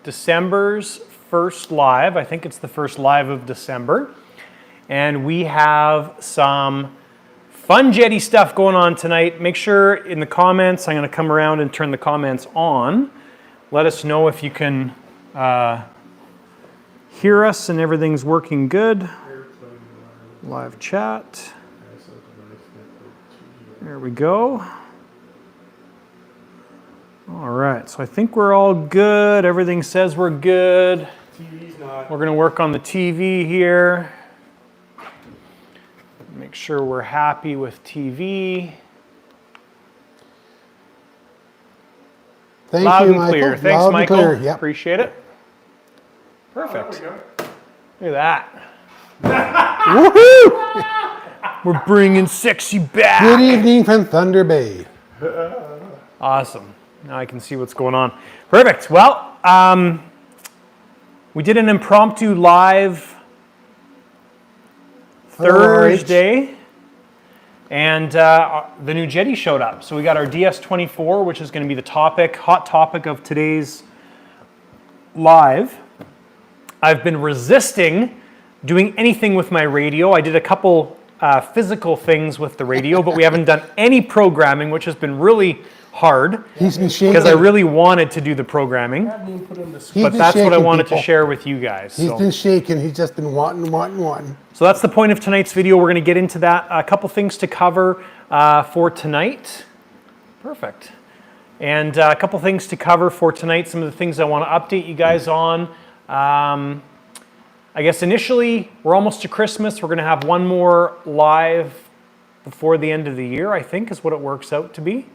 December's first live. I think it's the first live of December. And we have some fun JETI stuff going on tonight. Make sure in the comments, I'm going to come around and turn the comments on. Let us know if you can hear us and everything's working good. Live chat. There we go. All right, so I think we're all good. Everything says we're good. TV's not. We're going to work on the TV here. Make sure we're happy with TV. Thank Loud you, and clear. Michael. Thanks, Loud Michael. And clear. Yep. Appreciate it. Perfect. Oh, Look at that. Woohoo! We're bringing sexy back. Good evening from Thunder Bay. Awesome. Now I can see what's going on. Perfect. Well, we did an impromptu live Thursday, and the new JETI showed up. So we got our DS24, which is going to be the topic, hot topic of today's live. I've been resisting doing anything with my radio. I did a couple physical things with the radio, but we haven't done any programming, which has been really hard. He's been shaking. Because I really wanted to do the programming, but that's what I wanted to share with you guys. He's been shaking. He's just been wanting. So that's the point of tonight's video. We're going to get into that. A couple things to cover for tonight. Perfect. And a couple things to cover for tonight. Some of the things I want to update you guys on. I guess initially, we're almost to Christmas. We're going to have one more live before the end of the year, I think, is what it works out to be.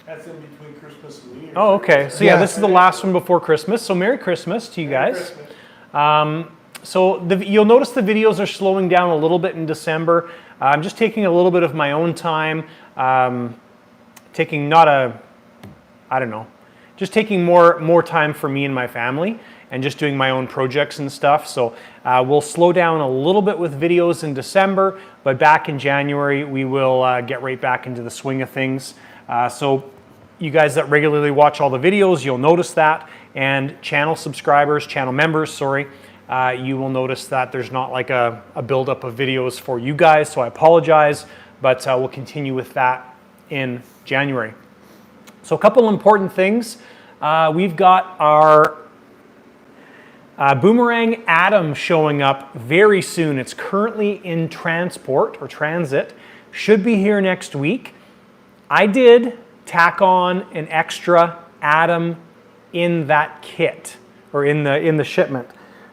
That's in between Christmas and New Year's. Oh, okay. So yeah, this is the last one before Christmas. So Merry Christmas to you guys. So you'll notice the videos are slowing down a little bit in December. I'm just taking a little bit of my own time, taking taking more time for me and my family, and just doing my own projects and stuff. So we'll slow down a little bit with videos in December, but back in January, we will get right back into the swing of things. So you guys that regularly watch all the videos, you'll notice that, and channel members, you will notice that there's not like a buildup of videos for you guys, so I apologize, but we'll continue with that in January. So a couple important things. We've got our Boomerang Atom showing up very soon. It's currently in transport or transit. Should be here next week. I did tack on an extra Atom in that kit or in the shipment.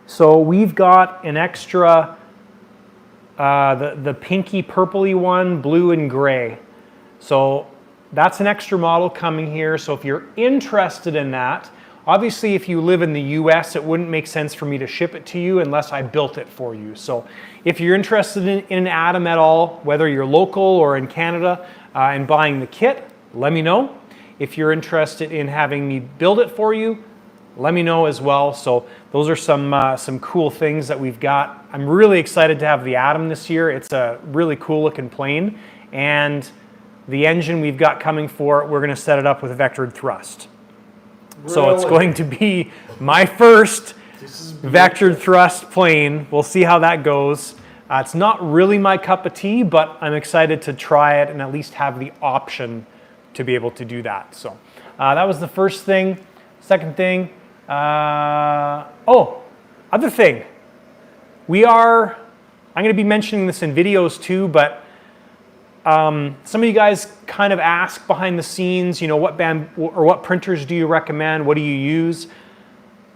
So we've got an extra, the pinky purpley one, blue and gray. So that's an extra model coming here. So if you're interested in that, obviously if you live in the US, it wouldn't make sense for me to ship it to you unless I built it for you. So if you're interested in an Atom at all, whether you're local or in Canada and buying the kit, let me know. If you're interested in having me build it for you, let me know as well. So those are some cool things that we've got. I'm really excited to have the Atom this year. It's a really cool looking plane, and the engine we've got coming for it, we're going to set it up with vectored thrust. Really? So it's going to be my first vectored thrust plane. We'll see how that goes. It's not really my cup of tea, but I'm excited to try it and at least have the option to be able to do that. So that was the first thing. Second thing, other thing. I'm going to be mentioning this in videos too, but some of you guys kind of ask behind the scenes, what printers do you recommend? What do you use?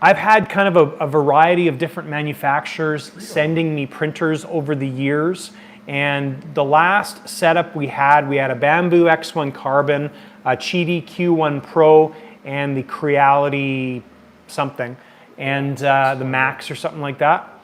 I've had kind of a variety of different manufacturers sending me printers over the years. And the last setup we had a Bamboo X1 Carbon, a JETI Q1 Pro, and the Creality something, and the Max or something like that.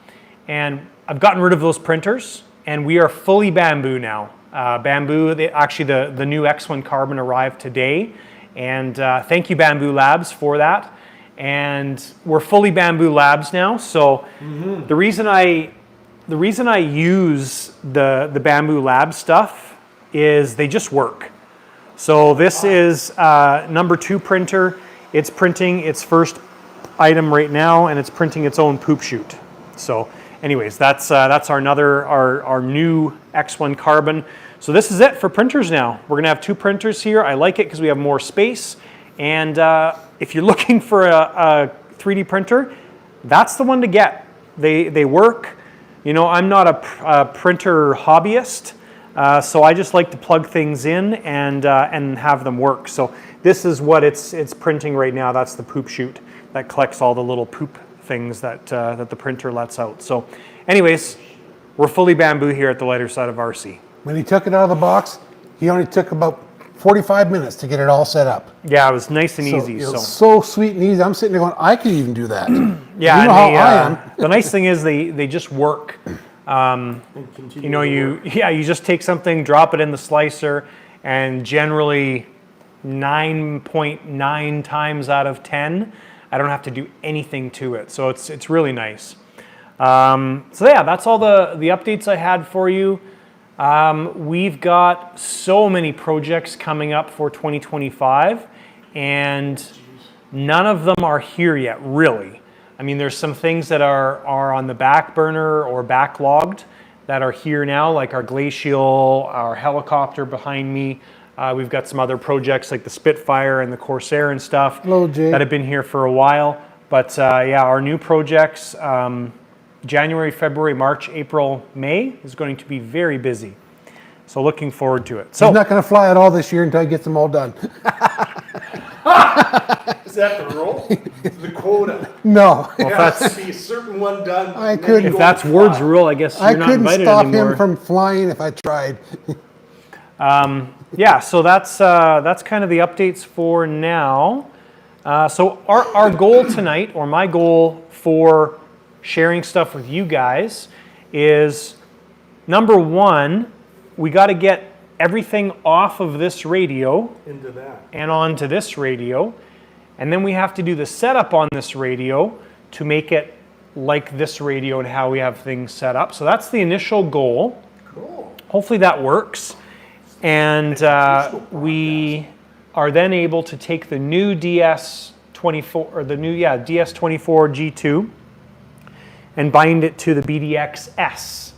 And I've gotten rid of those printers, and we are fully Bamboo now. Bamboo, the new X1 Carbon arrived today, and thank you Bamboo Labs for that. And we're fully Bamboo Labs now. So the reason I use the Bamboo Lab stuff is they just work. So this is number 2 printer. It's printing its first item right now, and it's printing its own poop chute. So anyways, that's our new X1 Carbon. So this is it for printers now. We're gonna have 2 printers here. I like it because we have more space. And if you're looking for a 3D printer, that's the one to get. They work. You know, I'm not a printer hobbyist, so I just like to plug things in and have them work. So this is what it's printing right now. That's the poop chute that collects all the little poop things that the printer lets out. So anyways, we're fully bamboo here at the lighter side of RC. When he took it out of the box, he only took about 45 minutes to get it all set up. Yeah, it was nice and easy. It was so sweet and easy. I'm sitting there going, I could even do that. Yeah, you know how I am. The nice thing is they just work. You know, you just take something, drop it in the slicer, and generally 9.9 times out of 10, I don't have to do anything to it. So it's really nice. So yeah, that's all the updates I had for you. We've got so many projects coming up for 2025, and none of them are here yet, really. I mean, there's some things that are on the back burner or backlogged that are here now, like our Glacial, our helicopter behind me. We've got some other projects like the Spitfire and the Corsair and stuff. Hello, Jay. That have been here for a while. But yeah, our new projects, January, February, March, April, May is going to be very busy. So looking forward to it. So He's not going to fly at all this year until he gets them all done. Is that the rule? The quota. No. There has to be a certain one done. I and then couldn't- you if go that's and Ward's fly. rule, I guess I you're not couldn't invited stop anymore. him from flying if I tried. Yeah, so that's kind of the updates for now. So our goal tonight, or my goal for sharing stuff with you guys, is number one, we got to get everything off of this radio Into that. and onto this radio, and then we have to do the setup on this radio to make it like this radio and how we have things set up. So that's the initial goal. Cool. Hopefully that works. And we are then able to take the new DS24 or the new DS24 G2 and bind it to the BDXS.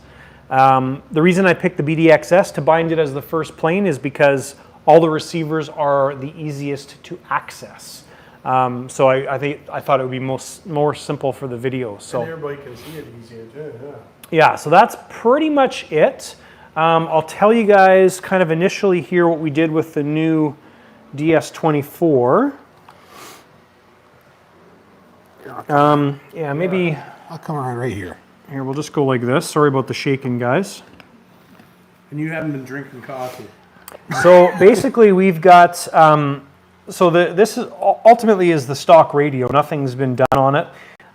The reason I picked the BDXS to bind it as the first plane is because all the receivers are the easiest to access. So I thought it would be more simple for the video. So And everybody can see it easier too, yeah. yeah, so that's pretty much it. I'll tell you guys kind of initially here what we did with the new DS24. Yeah, maybe I'll come around right here. here we'll just go like this. Sorry about the shaking, guys. And you haven't been drinking coffee. So basically we've got, this is ultimately is the stock radio. Nothing's been done on it.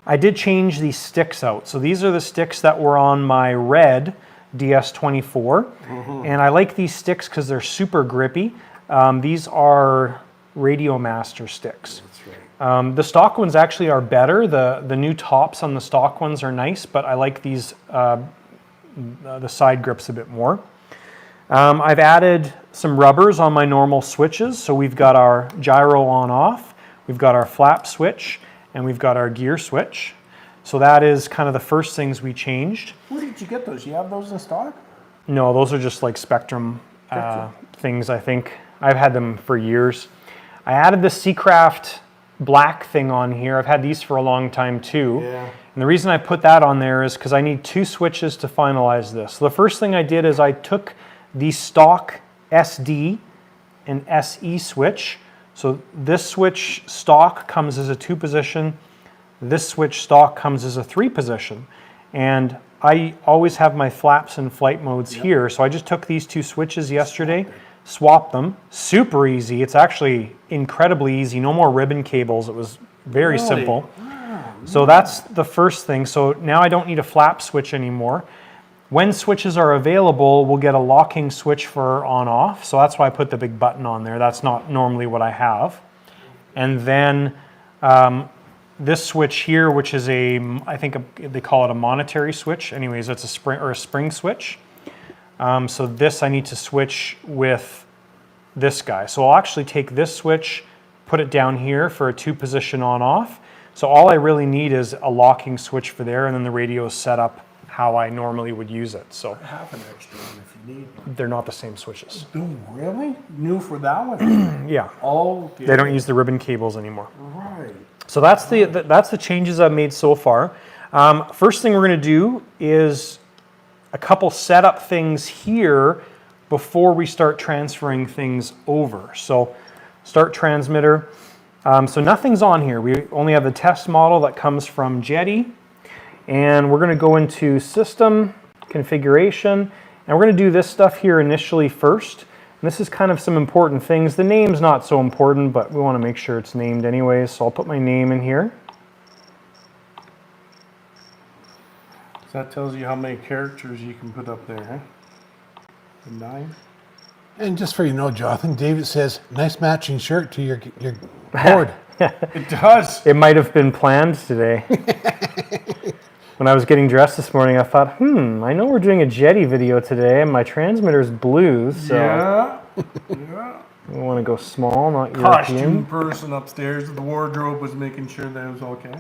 I did change these sticks out. So these are the sticks that were on my red DS24. And I like these sticks because they're super grippy. These are Radio Master sticks. That's right. The stock ones actually are better. The new tops on the stock ones are nice, but I like these, the side grips a bit more. I've added some rubbers on my normal switches. So we've got our gyro on off, we've got our flap switch, and we've got our gear switch. So that is kind of the first things we changed. Where did you get those? You have those in stock? No, those are just like Spectrum things, I think. I've had them for years. I added the Seacraft black thing on here. I've had these for a long time too. Yeah. And the reason I put that on there is because I need 2 switches to finalize this. So the first thing I did is I took the stock SD and SE switch. So this switch stock comes as a 2-position. This switch stock comes as a 3-position. And I always have my flaps and flight modes here. So I just took these 2 switches yesterday, swapped them. Super easy. It's actually incredibly easy. No more ribbon cables. It was very simple. So that's the first thing. So now I don't need a flap switch anymore. When switches are available, we'll get a locking switch for on-off. So that's why I put the big button on there. That's not normally what I have. And then this switch here, which is I think they call it a monetary switch. Anyways, it's a spring switch. So this I need to switch with this guy. So I'll actually take this switch, put it down here for a 2-position on-off. So all I really need is a locking switch for there, and then the radio is set up how I normally would use it. So Have an extra one if you need one. they're not the same switches. Oh, really? New for that one? Yeah, Oh, they don't use the ribbon cables anymore. Right. So that's the changes I've made so far. First thing we're going to do is a couple setup things here before we start transferring things over. So start transmitter. So nothing's on here. We only have the test model that comes from JETI. And we're going to go into system configuration. And we're going to do this stuff here initially first. And this is kind of some important things. The name's not so important, but we want to make sure it's named anyways. So I'll put my name in here. So that tells you how many characters you can put up there, huh? 9? And just for you know, Jonathan, David says, nice matching shirt to your board. It does. It might have been planned today. When I was getting dressed this morning, I thought, I know we're doing a JETI video today, and my transmitter's blue, so Yeah. Yeah. we want to go small, not Costume European. person upstairs. The wardrobe was making sure that it was okay.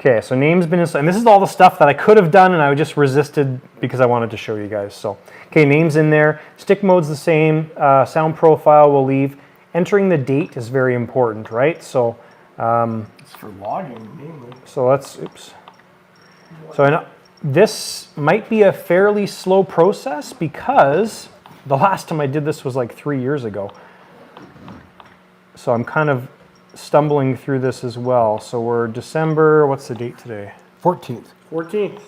Okay, so name's been installed, and this is all the stuff that I could have done, and I just resisted because I wanted to show you guys. So, okay, name's in there. Stick mode's the same. Sound profile we'll leave. Entering the date is very important, right? So, It's for logging, mainly. so let's, oops. So I know this might be a fairly slow process because the last time I did this was like 3 years ago. So I'm kind of stumbling through this as well. So we're December, what's the date today? 14th. 14th.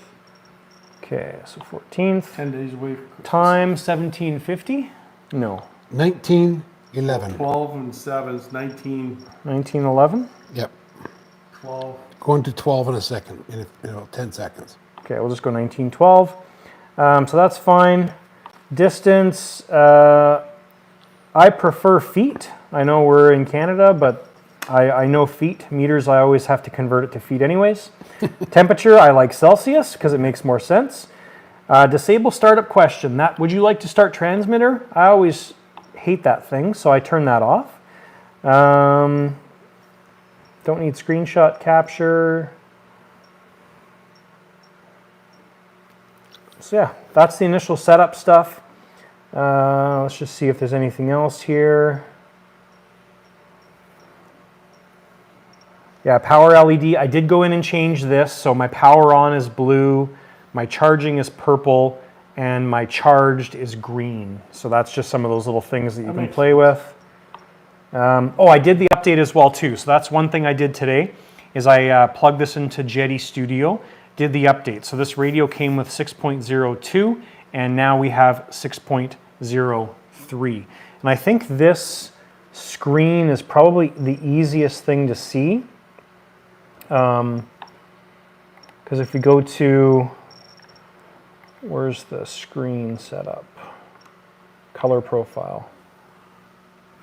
Okay, so 14th. 10 days away from Christmas. Time 1750? No, 1911. 12 and 7 is 19. 1911? Yep. 12. Going to 12 in a second, in 10 seconds. Okay, we'll just go 1912. So that's fine. Distance, I prefer feet. I know we're in Canada, but I know feet. Meters, I always have to convert it to feet anyways. Temperature, I like Celsius because it makes more sense. Disable startup question. Would you like to start transmitter? I always hate that thing, so I turn that off. Don't need screenshot capture. So yeah, that's the initial setup stuff. Let's just see if there's anything else here. Yeah, power LED. I did go in and change this. So my power on is blue, my charging is purple, and my charged is green. So that's just some of those little things that you can play with. I did the update as well too. So that's one thing I did today is I plugged this into JETI Studio, did the update. So this radio came with 6.02 and now we have 6.03. And I think this screen is probably the easiest thing to see. Because if we go to, where's the screen setup? Color profile.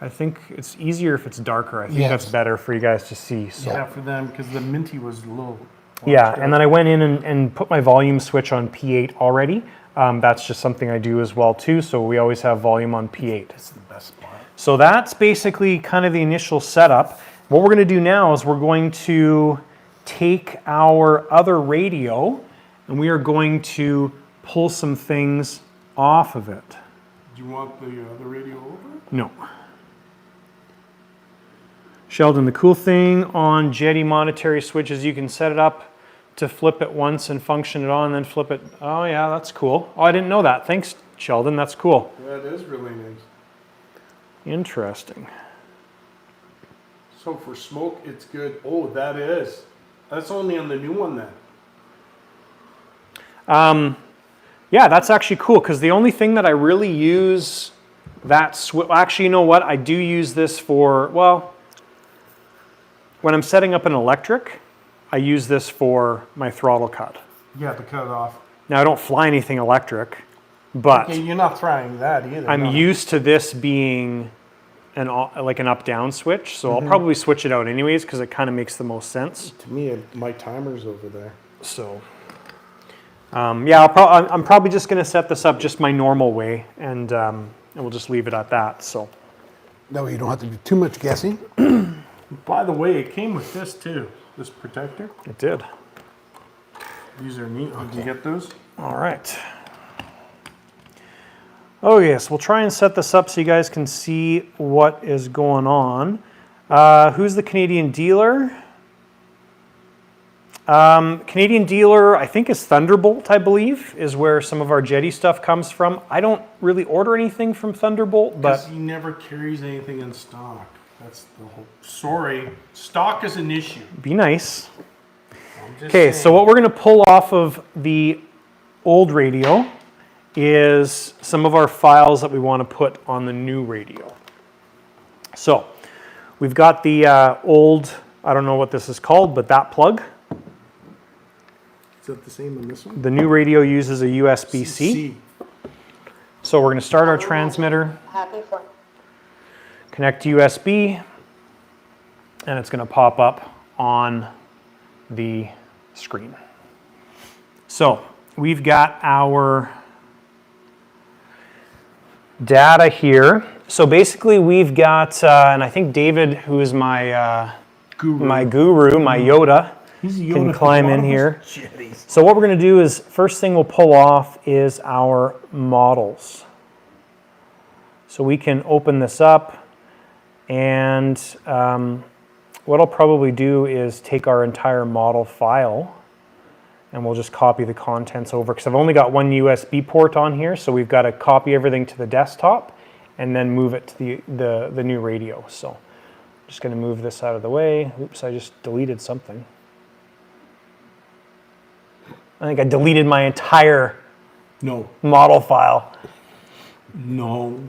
I think it's easier if it's darker. I think that's better for you guys to see. So. Yeah, for them, because the Minty was a little... Yeah, and then I went in and put my volume switch on P8 already. That's just something I do as well too, so we always have volume on P8. That's the best part. So that's basically kind of the initial setup. What we're going to do now is we're going to take our other radio and we are going to pull some things off of it. Do you want the other radio over? No. Sheldon, the cool thing on JETI monetary switches, you can set it up to flip it once and function it on and then flip it. Oh yeah, that's cool. Oh, I didn't know that. Thanks, Sheldon. That's cool. Yeah, it is really nice. Interesting. So for smoke, it's good. Oh, that is. That's only on the new one then. Yeah, that's actually cool because the only thing that I really use that switch, actually, you know what? I do use this for, well, when I'm setting up an electric, I use this for my throttle cut. Yeah, to cut it off. Now, I don't fly anything electric, but Okay, you're not trying that either. I'm no. used to this being like an up-down switch, so I'll probably switch it out anyways because it kind of makes the most sense. To me, my timer's over there. So, yeah, I'm probably just going to set this up just my normal way, and we'll just leave it at that. So, That way you don't have to do too much guessing. By the way, it came with this too. This protector. It did. These are neat. Did you get those? All right. Oh yes, we'll try and set this up so you guys can see what is going on. Who's the Canadian dealer? Canadian dealer, I think, is Thunderbolt, I believe, is where some of our JETI stuff comes from. I don't really order anything from Thunderbolt, but... Because he never carries anything in stock. That's the whole... Sorry. Stock is an issue. Be nice. I'm just Okay, saying. so what we're going to pull off of the old radio is some of our files that we want to put on the new radio. So we've got the old, I don't know what this is called, but that plug. Is that the same on this one? The new radio uses a USB-C. So we're going to start our transmitter, connect to USB, and it's going to pop up on the screen. So we've got our data here. So basically we've got, and I think David, who is my Guru. my Yoda, He's a Yoda can for climb a lot in of us here. Jetties. So what we're going to do is, first thing we'll pull off is our models. So we can open this up, and what I'll probably do is take our entire model file, and we'll just copy the contents over, because I've only got one USB port on here, so we've got to copy everything to the desktop and then move it to the new radio. So I'm just going to move this out of the way. Oops, I just deleted something. I think I deleted my entire No. model file. No.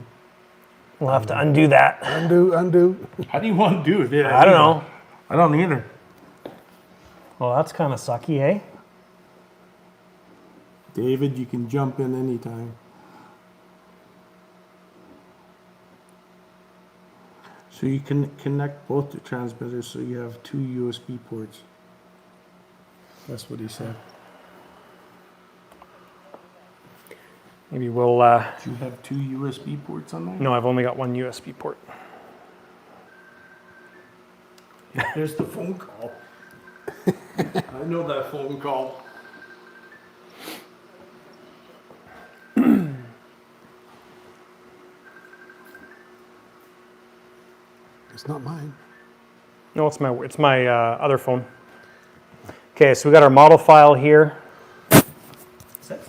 We'll have to undo that. Undo. How do you want to do it? Yeah, I don't know. I don't either. Well, that's kind of sucky, eh? David, you can jump in anytime. So you can connect both the transmitters so you have two USB ports. That's what he said. Maybe we'll... Do you have two USB ports on there? No, I've only got one USB port. There's the phone call. I know that phone call. It's not mine. No, it's my other phone. Okay, so we got our model file here. Is that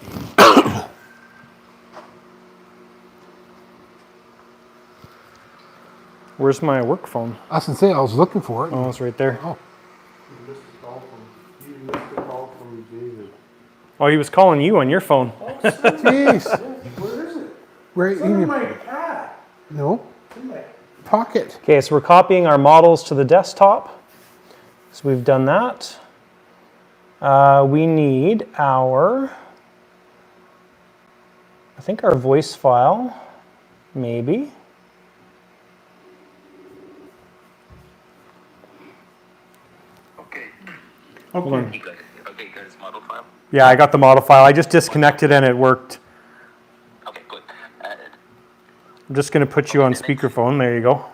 Where's my work phone? I was gonna say I was looking for it. Oh, it's right there. Oh, You missed a call from David. Oh, he was calling you on your phone. jeez. Where is it? Where It's in under your my hat. no In my... pocket? Okay, so we're copying our models to the desktop. So we've done that. We need our, I think our voice file, maybe. Okay. Okay. You got it. Okay, you got his model file? Yeah, I got the model file. I just disconnected and it worked. Okay, good. I'm just going to put you on speakerphone. There you go.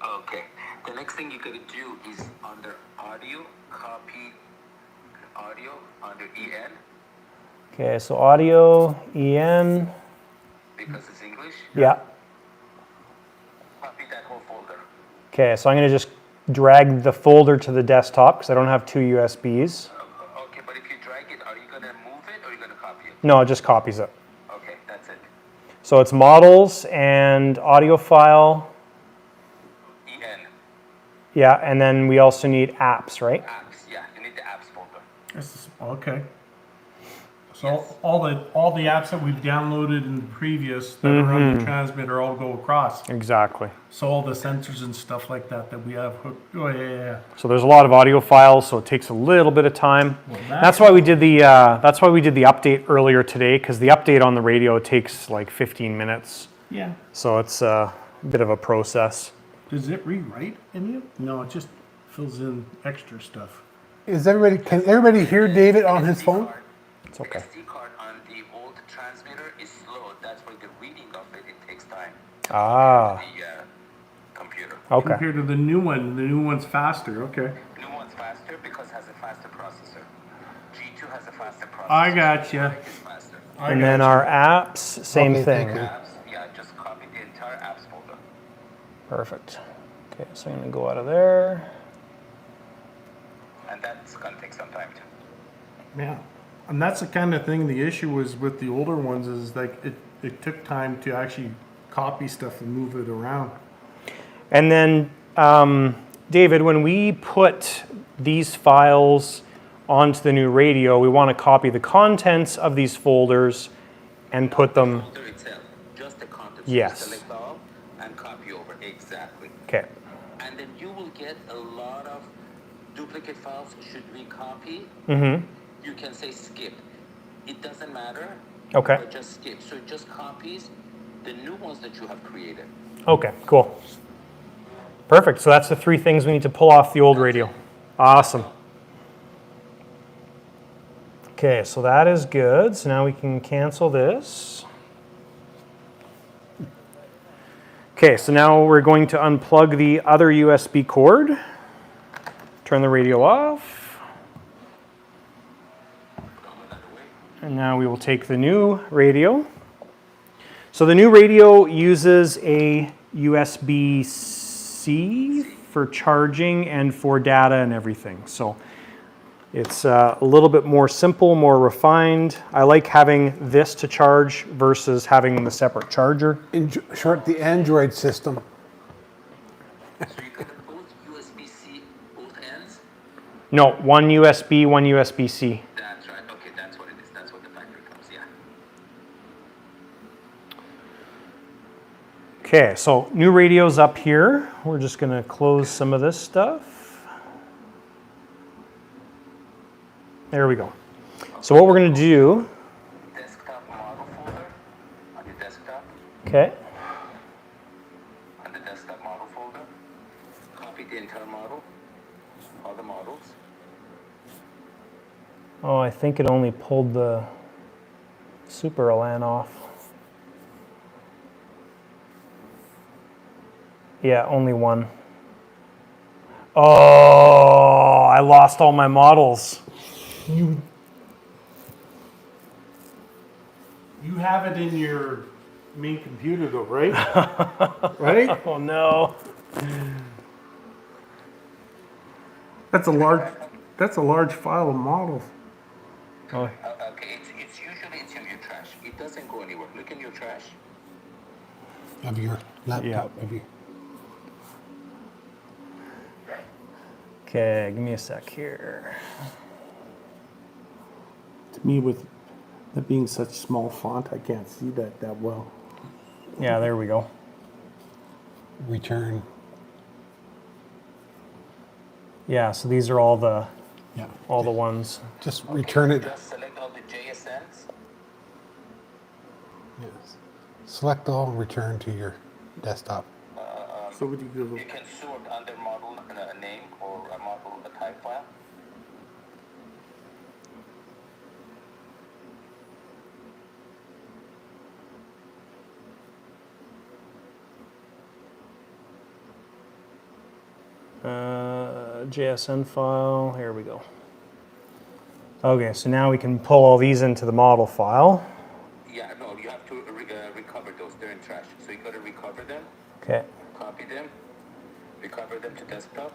Okay. The next thing you gotta do is under audio, copy audio under EN Okay, so audio, EN. because it's English. Yeah. Copy that whole folder. Okay, so I'm going to just drag the folder to the desktop because I don't have two USBs. Okay, but if you drag it, are you gonna move it or are you gonna copy it? No, it just copies it. Okay, that's it. So it's models and audio file. EN, Yeah, and then we also need apps, right? apps. Yeah, you need the apps folder. Okay. So all the apps that we've downloaded in the previous that are on the transmitter all go across. Exactly. So all the sensors and stuff like that that we have hooked. Oh yeah. So there's a lot of audio files, so it takes a little bit of time. Well, That's why we did the update earlier today, because the update on the radio takes like 15 minutes. Yeah. So it's a bit of a process. Does it rewrite any of it? No, it just fills in extra stuff. Can everybody hear David on his phone? It's okay. The SD card on the old transmitter is slow. That's why the reading of it takes time. Ah. The computer. Okay. compared to the new one. The new one's faster. Okay. New one's faster because it has a faster processor. G2 has a faster processor. I gotcha. It's faster. And then our apps, same Okay, thing. thank you. Apps, yeah, just copy the entire apps folder. Perfect. Okay, so I'm gonna go out of there. And that's gonna take some time too. Yeah. And that's the kind of thing, the issue was with the older ones is like it took time to actually copy stuff and move it around. And then, David, when we put these files onto the new radio, we want to copy the contents of these folders and put them. Folder itself, just the contents. Yes. Select all and copy over. Exactly. Okay. And then you will get a lot of duplicate files. Should we copy? Mm-hmm. You can say skip. It doesn't matter. Okay. But just skip. So it just copies the new ones that you have created. Okay, cool. Perfect. So that's the 3 things we need to pull off the old radio. Awesome. Okay, so that is good. So now we can cancel this. Okay, so now we're going to unplug the other USB cord. Turn the radio off. And now we will take the new radio. So the new radio uses a USB-C for charging and for data and everything. So it's a little bit more simple, more refined. I like having this to charge versus having the separate charger. In short, the Android system. So you got both USB-C, both ends? No, one USB, one USB-C. That's right. Okay, that's what it is. That's what the factory comes, yeah. Okay, so new radio's up here. We're just gonna close some of this stuff. There we go. So what we're gonna do, Desktop model folder on your desktop. okay, On the desktop model folder, copy the entire model, all the models. oh, I think it only pulled the Super LAN off. Yeah, only one. Oh, I lost all my models. You have it in your main computer though, right? Right? Oh no. That's a large file of models. Oh, Okay, it's usually it's in your trash. It doesn't go anywhere. Look in your trash. Of your laptop. Of your, okay, give me a sec here. To me, with that being such small font, I can't see that well. Yeah, there we go. return. Yeah, so these are all the Yeah. ones. Just return it. Just select all the JSNs. Yes. Select all and return to your desktop. So would you give You can sort under model name or a model a type file. JSN file, here we go. Okay, so now we can pull all these into the model file. Yeah, no, you have to recover those. They're in trash. So you got to recover them, Okay, copy them, recover them to desktop.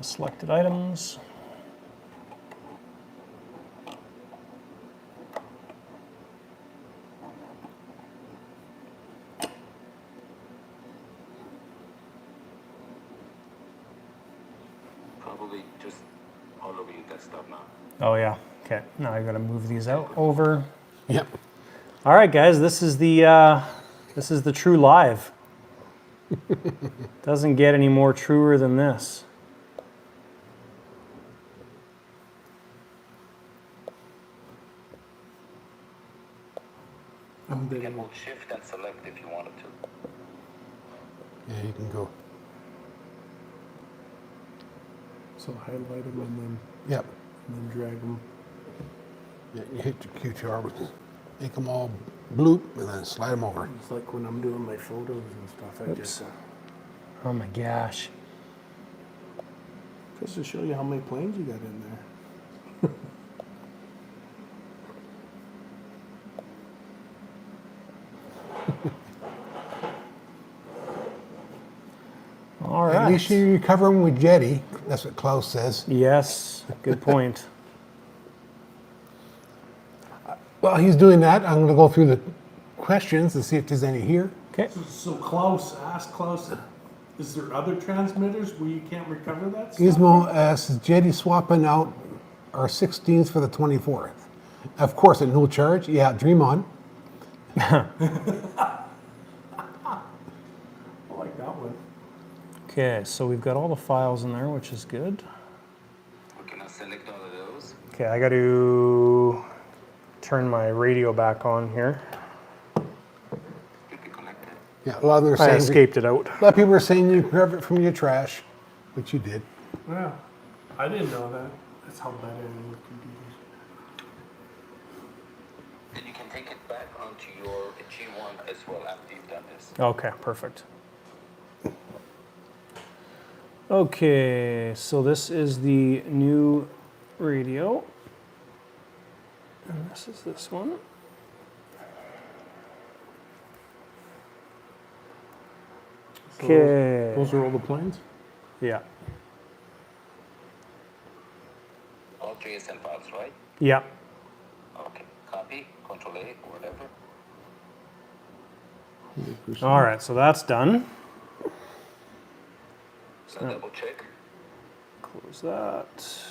selected items. Probably just all over your desktop now. Oh yeah, okay, now I gotta move these out over. Yep. All right, guys, this is the true live. Doesn't get any more truer than this. You can hold shift and select if you wanted to. Yeah, you can go. so highlight them Yep. and then drag them. Yeah, you hit your QTR with make them all bloop, and then slide them over. It's like when I'm doing my photos and stuff. I just Oh my gosh. just to show you how many planes you got in there. All At least right. you cover them with JETI. That's what Klaus says. Yes, good point. While he's doing that, I'm going to go through the questions and see if there's any here. Okay. So Klaus, ask Klaus, is there other transmitters where you can't recover that stuff? Gizmo asks, is JETI swapping out our 16s for the 24th? Of course, at no charge. Yeah, dream on. I like that one. Okay, so we've got all the files in there, which is good. Okay, now select all of those. Okay, I got to turn my radio back on here. Keep it connected. Yeah, a lot of them are I saying, escaped it out. a lot of people are saying you recover it from your trash, which you did. Yeah, I didn't know that. That's how bad I am with computers. Then you can take it back onto your G1 as well after you've done this. Okay, perfect. Okay, so this is the new radio. And this is this one. So Okay. Those are all the planes? Yeah. All JSN files, right? Yeah. Okay, copy, Control A, or whatever. All right, so that's done. Now double check. Close that.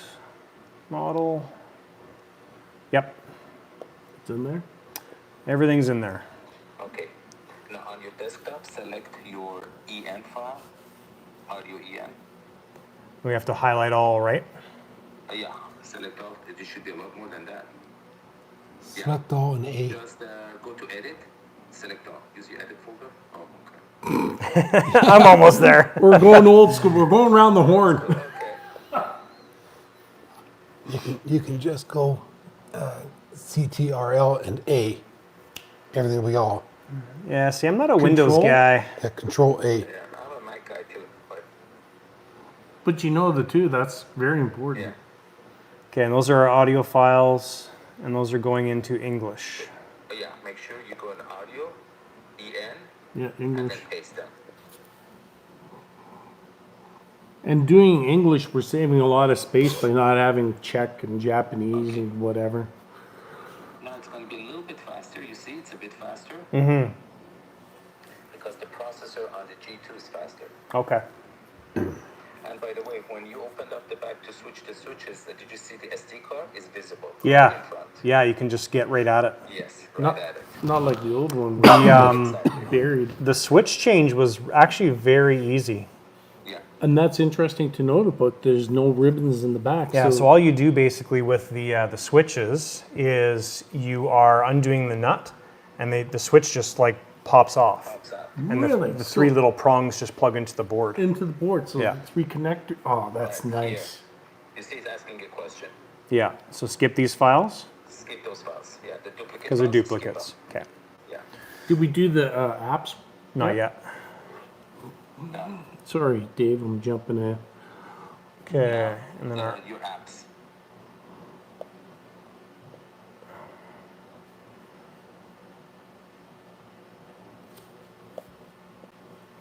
Model. Yep, It's in there? everything's in there. Okay, now on your desktop, select your EN file, audio EN. We have to highlight all, right? Yeah, select all. It should be a lot more than that. Select all in A. Just go to edit, select all. Use your edit folder. Oh, okay. I'm almost there. We're going old school. We're going around the horn. Okay. You can just go CTRL and A. Everything will be all. Yeah, see, I'm not a Windows Control? guy. Yeah, Control A. Yeah, I'm a Mac guy too, but But you know the two, that's very important. yeah. Okay, and those are our audio files, and those are going into English. Yeah, make sure you go in audio, EN, Yeah, and English. then paste them. And doing English, we're saving a lot of space by not having Czech and Japanese and whatever. Now it's going to be a little bit faster. You see, it's a bit faster. Mm-hmm. Because the processor on the G2 is faster. Okay. And by the way, when you opened up the back to switch the switches, did you see the SD card is visible? Yeah. In front. Yeah, you can just get right at it. Yes, Not, right at it. not like the old one, The, buried. the switch change was actually very easy. Yeah. And that's interesting to note about. There's no ribbons in the back. Yeah, so all you do basically with the switches is you are undoing the nut, and the switch just like pops off. Pops out. And Really? the three little prongs just plug into the board. into the board, so Yeah. it's reconnected. Oh, that's Right, nice. here. You see, it's asking a question. Yeah, so skip these files Skip those files. Yeah, the duplicate because they're files, skip duplicates. Okay, them. Yeah. Did we do the apps? not yet. No. Sorry, Dave, I'm jumping in. Okay, and then our Your apps.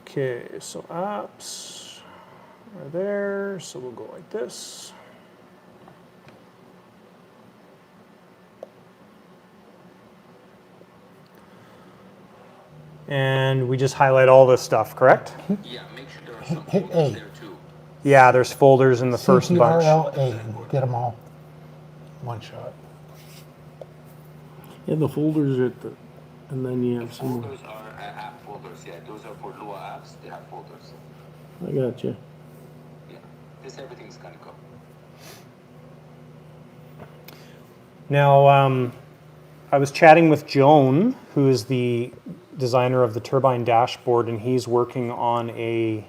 okay, so apps are there. So we'll go like this. And we just highlight all this stuff, correct? Yeah, make sure there are some Hit folders A. there too. Yeah, there's folders in the first bunch. CTRL A. Get them all. One shot. Yeah, the folders are at the, and then you have some. Folders are app folders. Yeah, those are for Lua apps. They have folders. I got you. Yeah, this everything's gonna go. Now, I was chatting with Joan, who is the designer of the turbine dashboard, and he's working on a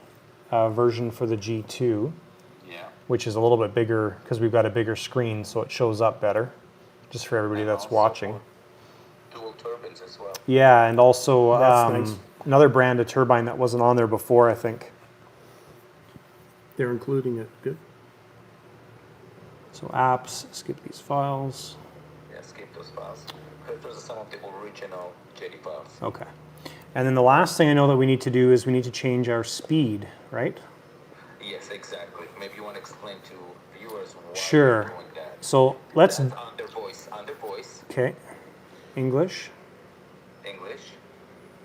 version for the G2, Yeah. which is a little bit bigger because we've got a bigger screen, so it shows up better, just for everybody And that's also watching. for Dual turbines as well. Yeah, and also That's nice. another brand of turbine that wasn't on there before, I think. They're including it. Good. So apps, skip these files. Yeah, skip those files. Those are some of the original JETI files. Okay. And then the last thing I know that we need to do is we need to change our speed, right? Yes, exactly. Maybe you want to explain to viewers why Sure. you're doing that. So let's, That's under voice, okay, English, English.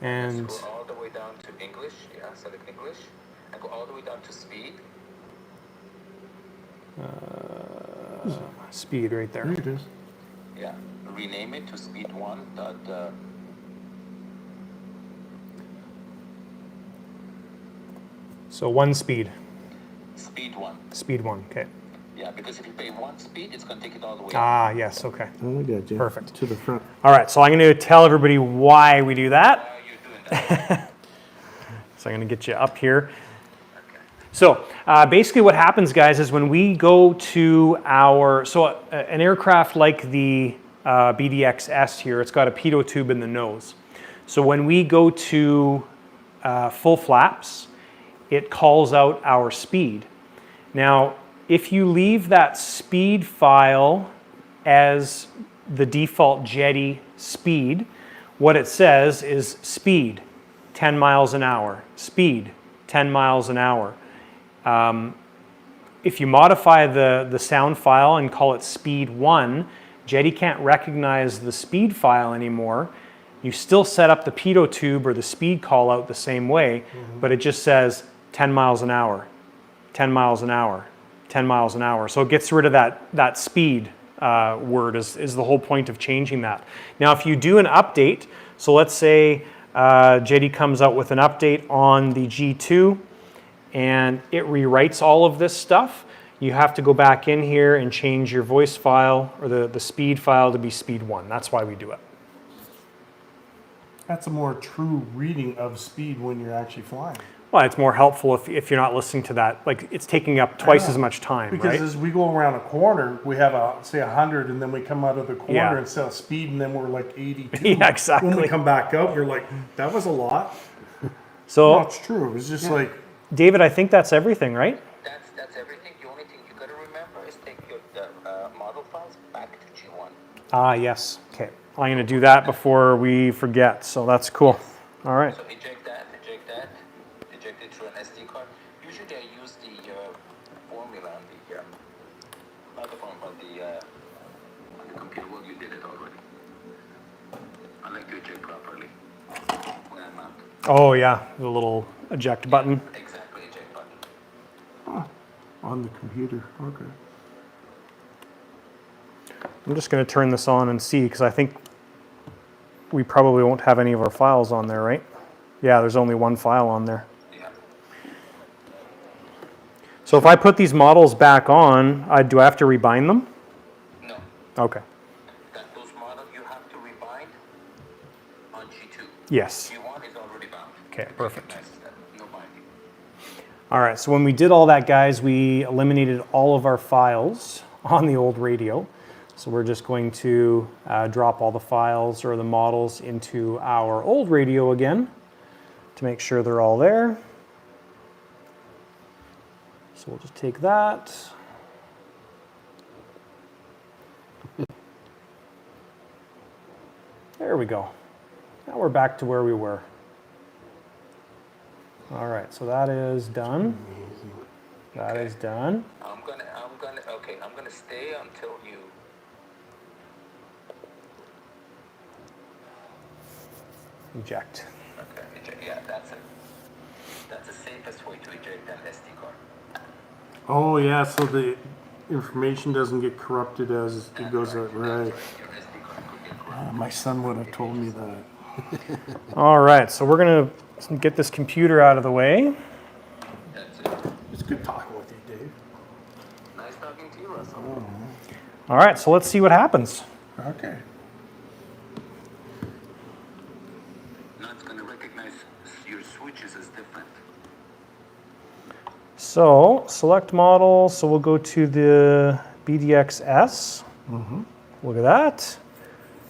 and Scroll all the way down to English. Yeah, select English. And go all the way down to speed. speed right there. There it is. Yeah. Rename it to speed 1. So one speed, Speed 1. speed one, okay. Yeah, because if you pay 1 speed, it's going to take it all the way up. Ah, yes, okay. Oh, I got you. Perfect. To the front. All right, so I'm going to tell everybody why we do that. Why are you doing that? So I'm going to get you up here. So basically what happens, guys, is when we go to our, an aircraft like the BDXS here, it's got a pitot tube in the nose. So when we go to full flaps, it calls out our speed. Now, if you leave that speed file as the default JETI speed, what it says is speed, 10 miles an hour, speed, 10 miles an hour. If you modify the sound file and call it speed 1, JETI can't recognize the speed file anymore. You still set up the pitot tube or the speed call out the same way, but it just says 10 miles an hour, 10 miles an hour, 10 miles an hour. So it gets rid of that speed word is the whole point of changing that. Now, if you do an update, so let's say JETI comes out with an update on the G2 and it rewrites all of this stuff, you have to go back in here and change your voice file or the speed file to be speed 1. That's why we do it. That's a more true reading of speed when you're actually flying. Well, it's more helpful if you're not listening to that. Like, it's taking up twice as much time, Because right? as we go around a corner, we have say 100, and then we come out of the corner Yeah. and set a speed, and then we're like 82. Yeah, exactly. When we come back out, you're like, that was a lot. So, No, it's true. It was just like, David, I think that's everything, right? That's everything. The only thing you got to remember is take the model files back to G1. Ah, yes. Okay. I'm going to do that before we forget. So that's cool. All right. So eject it through an SD card. Usually I use the formula on the, not the formula, but on the computer. Well, you did it already. I like to eject properly when I'm out. Oh, yeah. The little eject button. Exactly, eject button. on the computer. Okay. I'm just going to turn this on and see because I think we probably won't have any of our files on there, right? Yeah, there's only one file on there. Yeah. So if I put these models back on, do I have to rebind them? No. Okay. Those models you have to rebind on G2. Yes. G1 is already bound. Okay, It perfect. recognizes that. No binding. All right, so when we did all that, guys, we eliminated all of our files on the old radio. So we're just going to drop all the files or the models into our old radio again to make sure they're all there. So we'll just take that. There we go. Now we're back to where we were. All right, so that is done. That is done. I'm gonna stay until you. Eject. Okay, eject. Yeah, that's it. That's the safest way to eject an SD card. Oh, yeah, so the information doesn't get corrupted as it goes out. Right. Your SD card could get corrupted. My son would have told me that. All right, so we're going to get this computer out of the way. That's it. It's good talking with you, Dave. Nice talking to you, Russell. All right, so let's see what happens. Okay. Now it's gonna recognize your switches as different. So select model, so we'll go to the BDXS. Look at that.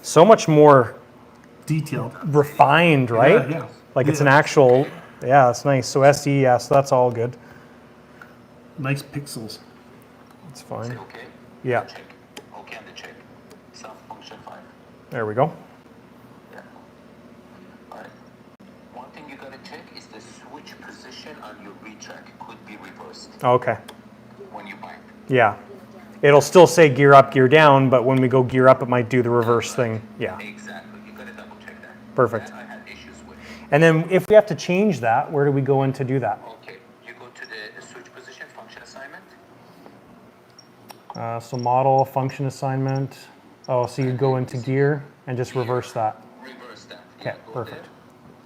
So much more detailed. refined, right? Yeah. Like it's an Yeah. actual, yeah, that's nice. So SE, yeah, so that's all good. Nice pixels. That's Say fine. okay. Yeah, Check. Okay on the check. Sound function 5. there we go. Yeah. All right. One thing you gotta check is the switch position on your read track could be reversed Okay, when you bind. yeah. It'll still say gear up, gear down, but when we go gear up, it might do the reverse thing. Yeah, Exactly. You gotta double check that. Perfect. That I had issues with. and then if we have to change that, where do we go in to do that? Okay. You go to the switch position function assignment. So model, function assignment. Oh, so you go into gear and just reverse that. Reverse that. Okay, Go perfect.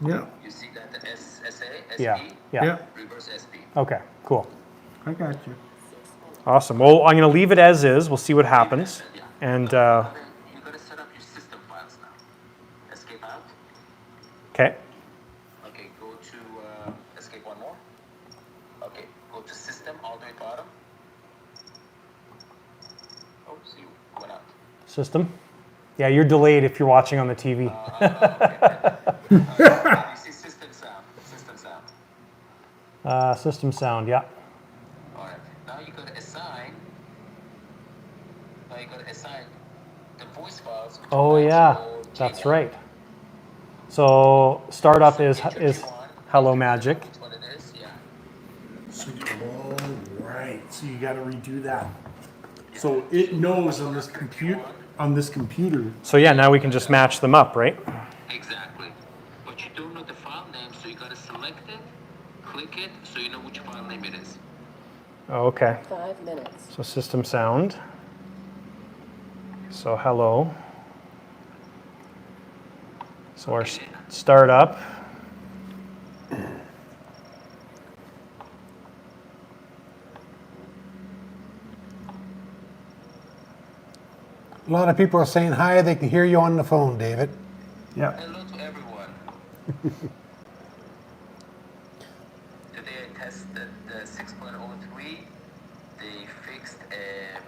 Yeah. there. You see that the SA, SP? Yeah, yeah. Reverse SP. Okay, cool. I got you. Awesome. Well, I'm going to leave it as is. We'll see what happens. Yeah. And, You gotta set up your system files now. Escape out. okay. Okay, go to escape one more. Okay, go to system all the way bottom. Oh, see, went out. System. Yeah, you're delayed if you're watching on the TV. You see system sound. System sound. System sound, yeah. All right. Now you gotta assign. Now you gotta assign the voice files. to Oh, Max yeah, or that's J1. right. So startup is Get your J1, Hello Magic. That's what it is. Yeah. So, oh, right. So you got to redo that. So it knows on this computer. So yeah, now we can just match them up, right? Exactly. But you don't know the file name, so you gotta select it, click it, so you know which file name it is. Oh, okay. 5 minutes. So system sound. So hello. So our startup. A lot of people are saying hi. They can hear you on the phone, David. Yeah. Hello to everyone. Today I tested the 6.03. They fixed a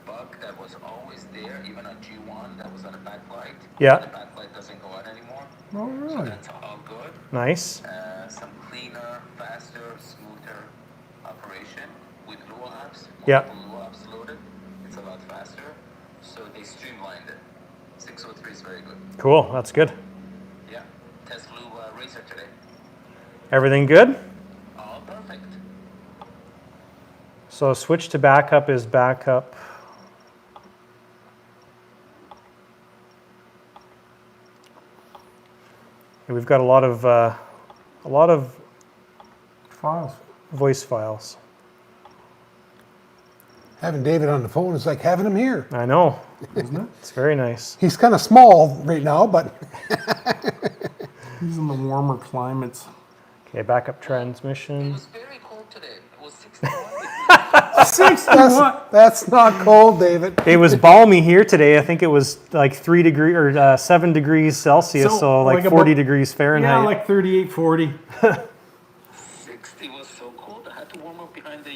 bug that was always there, even on G1, that was on the backlight. Yeah. The backlight doesn't go on anymore. Oh, So really? that's all good. Nice. Some cleaner, faster, smoother operation with Lua apps. Yeah. Multiple Lua apps loaded. It's a lot faster. So they streamlined it. 603 is very good. Cool. That's good. Yeah. Test Lua Racer today. Everything good? All perfect. So switch to backup is backup. And we've got a lot of Files. voice files. Having David on the phone is like having him here. I know. Isn't it? It's very nice. He's kind of small right now, but He's in the warmer climates. Okay, backup It transmission. was very cold today. It was 61 degrees. that's not cold, David. It was balmy here today. I think it was like 3 degree or 7 degrees Celsius, so like like 40 about- degrees Fahrenheit. Yeah, like 38, 40. 60 was so cold. I had to warm up behind the.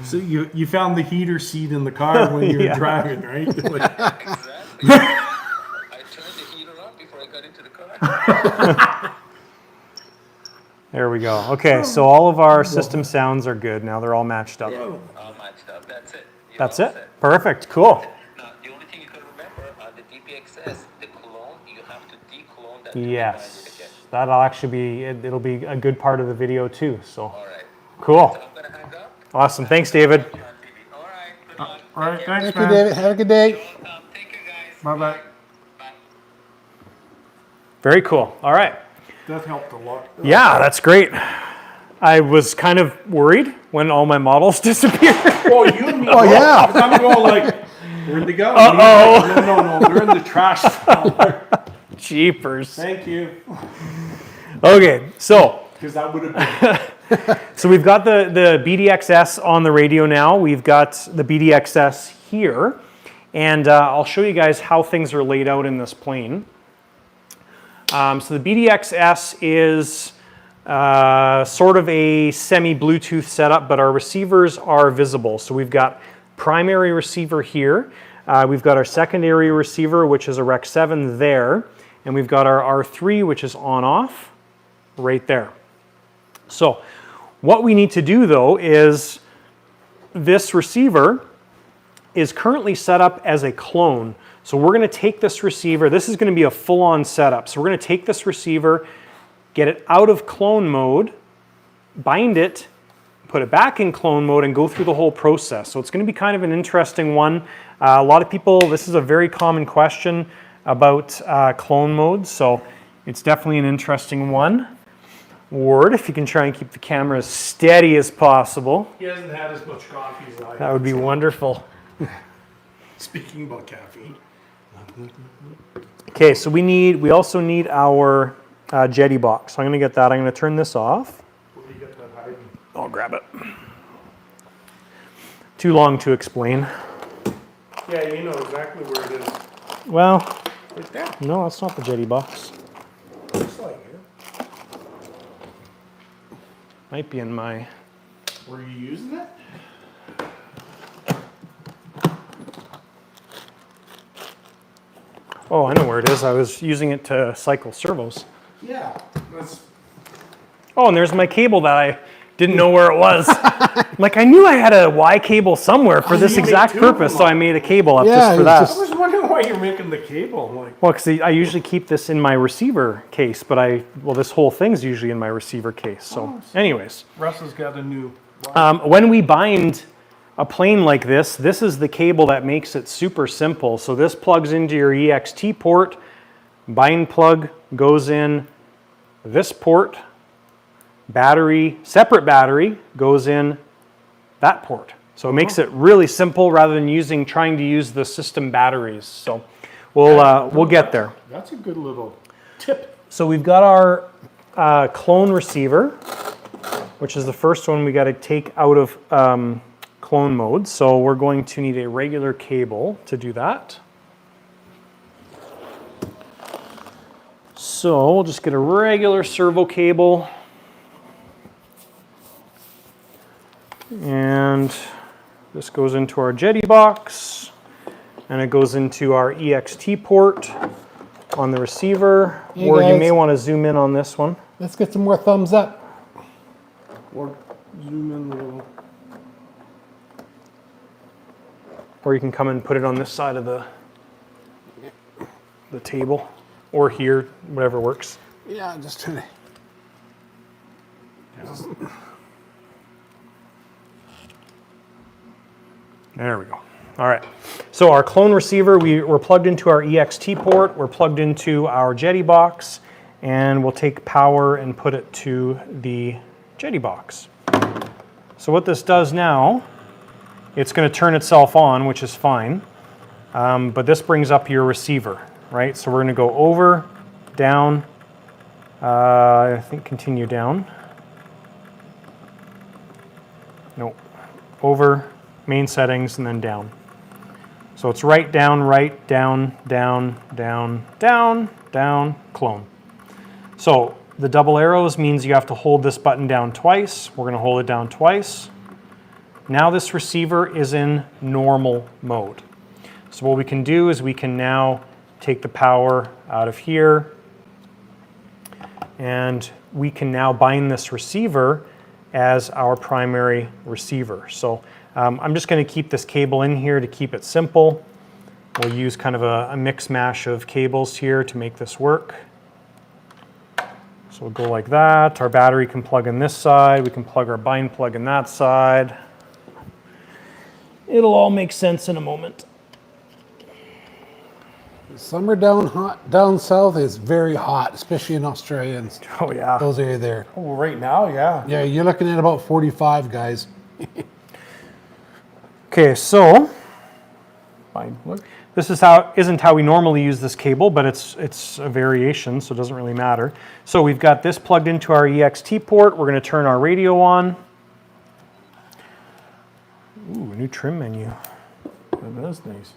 So you found the heater seat in the car when you were Yeah. driving, right? Like, Exactly. I turned the heater on before I got into the car. There we go. Okay, so all of our system sounds are good now. They're all matched up. All matched up. That's it. You're That's all it. set. Perfect. Cool. Now, the only thing you can remember on the DPXS, the clone, you have to declone that to bind it Yes. again. That'll actually be, it'll be a good part of the video too. So All right. cool. So I'm going to hang up. Awesome. Thanks, David. You're on TV. All right. Good luck. all right, Take care. thanks, Thank you, man. David. Have a good day. You're welcome. Take care, guys. Bye-bye. Bye. Very cool. All right. That helped a lot. Yeah, that's great. I was kind of worried when all my models disappeared. Oh, you and me. Oh, yeah. I'm going like, where'd they go? Uh-oh. No, they're in the trash. Jeepers. Thank you. Okay, so Because that would have been. So we've got the BDXS on the radio now. We've got the BDXS here. And I'll show you guys how things are laid out in this plane. So the BDXS is sort of a semi-Bluetooth setup, but our receivers are visible. So we've got primary receiver here. We've got our secondary receiver, which is a Rec 7 there, and we've got our R3, which is on-off right there. So what we need to do though is this receiver is currently set up as a clone. So we're going to take this receiver, this is going to be a full-on setup. So we're going to take this receiver, get it out of clone mode, bind it, put it back in clone mode, and go through the whole process. So it's going to be kind of an interesting one. A lot of people, this is a very common question about clone mode, so it's definitely an interesting one. Ward, if you can try and keep the camera as steady as possible. He hasn't had as much coffee as I have. That would be wonderful. Speaking about caffeine. Okay, so we also need our JETI box. So I'm going to get that. I'm going to turn this off. Where do you get that hiding? I'll grab it. Too long to explain. Yeah, you know exactly where it is. Well, Right there. no, that's not the JETI box. Looks like it. Might be in my... Were you using it? Oh, I know where it is. I was using it to cycle servos. Yeah. That's Oh, and there's my cable that I didn't know where it was. Like, I knew I had a Y cable somewhere for this you made exact two of purpose, them so up. I made a cable up Yeah, just for it's that. just- I was wondering why you're making the cable. I'm like, Well, because I usually keep this in my receiver case, but this whole thing's usually in my receiver case. So anyways, Russ has got a new. when we bind a plane like this is the cable that makes it super simple. So this plugs into your EXT port, bind plug goes in this port, battery, separate battery goes in that port. So it makes it really simple rather than trying to use the system batteries. So we'll get there. That's a good little tip. So we've got our clone receiver, which is the first one we got to take out of clone mode. So we're going to need a regular cable to do that. So we'll just get a regular servo cable. And this goes into our JETI box, and it goes into our EXT port on the receiver, Hey or you guys. may want to zoom in on this one. Let's get some more thumbs up. Or zoom in a little. Or you can come and put it on this side of the table, or here, whatever works. Yeah, just trying to. There we go. All right. So our clone receiver, we're plugged into our EXT port, we're plugged into our JETI box, and we'll take power and put it to the JETI box. So what this does now, it's going to turn itself on, which is fine, but this brings up your receiver, right? So we're going to go over, down, I think continue down. No, over, main settings, and then down. So it's right, down, down, down, down, down, clone. So the double arrows means you have to hold this button down twice. We're going to hold it down twice. Now this receiver is in normal mode. So what we can do is we can now take the power out of here, and we can now bind this receiver as our primary receiver. So I'm just going to keep this cable in here to keep it simple. We'll use kind of a mix mash of cables here to make this work. So we'll go like that. Our battery can plug in this side. We can plug our bind plug in that side. It'll all make sense in a moment. Summer down south is very hot, especially in Australia and Oh yeah. those area there. Oh, right now, yeah. Yeah, you're looking at about 45, guys. Okay, so Fine. Look. this isn't how we normally use this cable, but it's a variation, so it doesn't really matter. So we've got this plugged into our EXT port. We're going to turn our radio on. Ooh, a new trim menu. That is nice.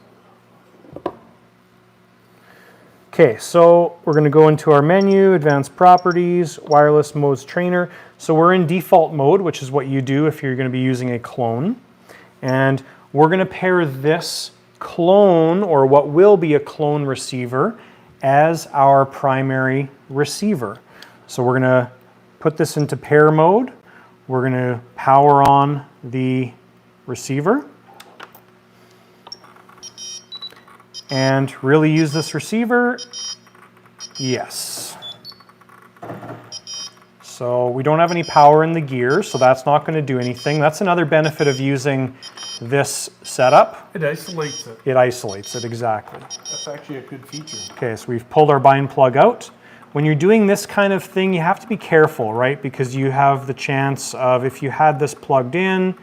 Okay, so we're going to go into our menu, advanced properties, wireless modes trainer. So we're in default mode, which is what you do if you're going to be using a clone. And we're going to pair this clone, or what will be a clone receiver, as our primary receiver. So we're going to put this into pair mode. We're going to power on the receiver and really use this receiver. Yes. So we don't have any power in the gear, so that's not going to do anything. That's another benefit of using this setup. It isolates it. It isolates it, exactly. That's actually a good feature. Okay, so we've pulled our bind plug out. When you're doing this kind of thing, you have to be careful, right? Because you have the chance of, if you had this plugged in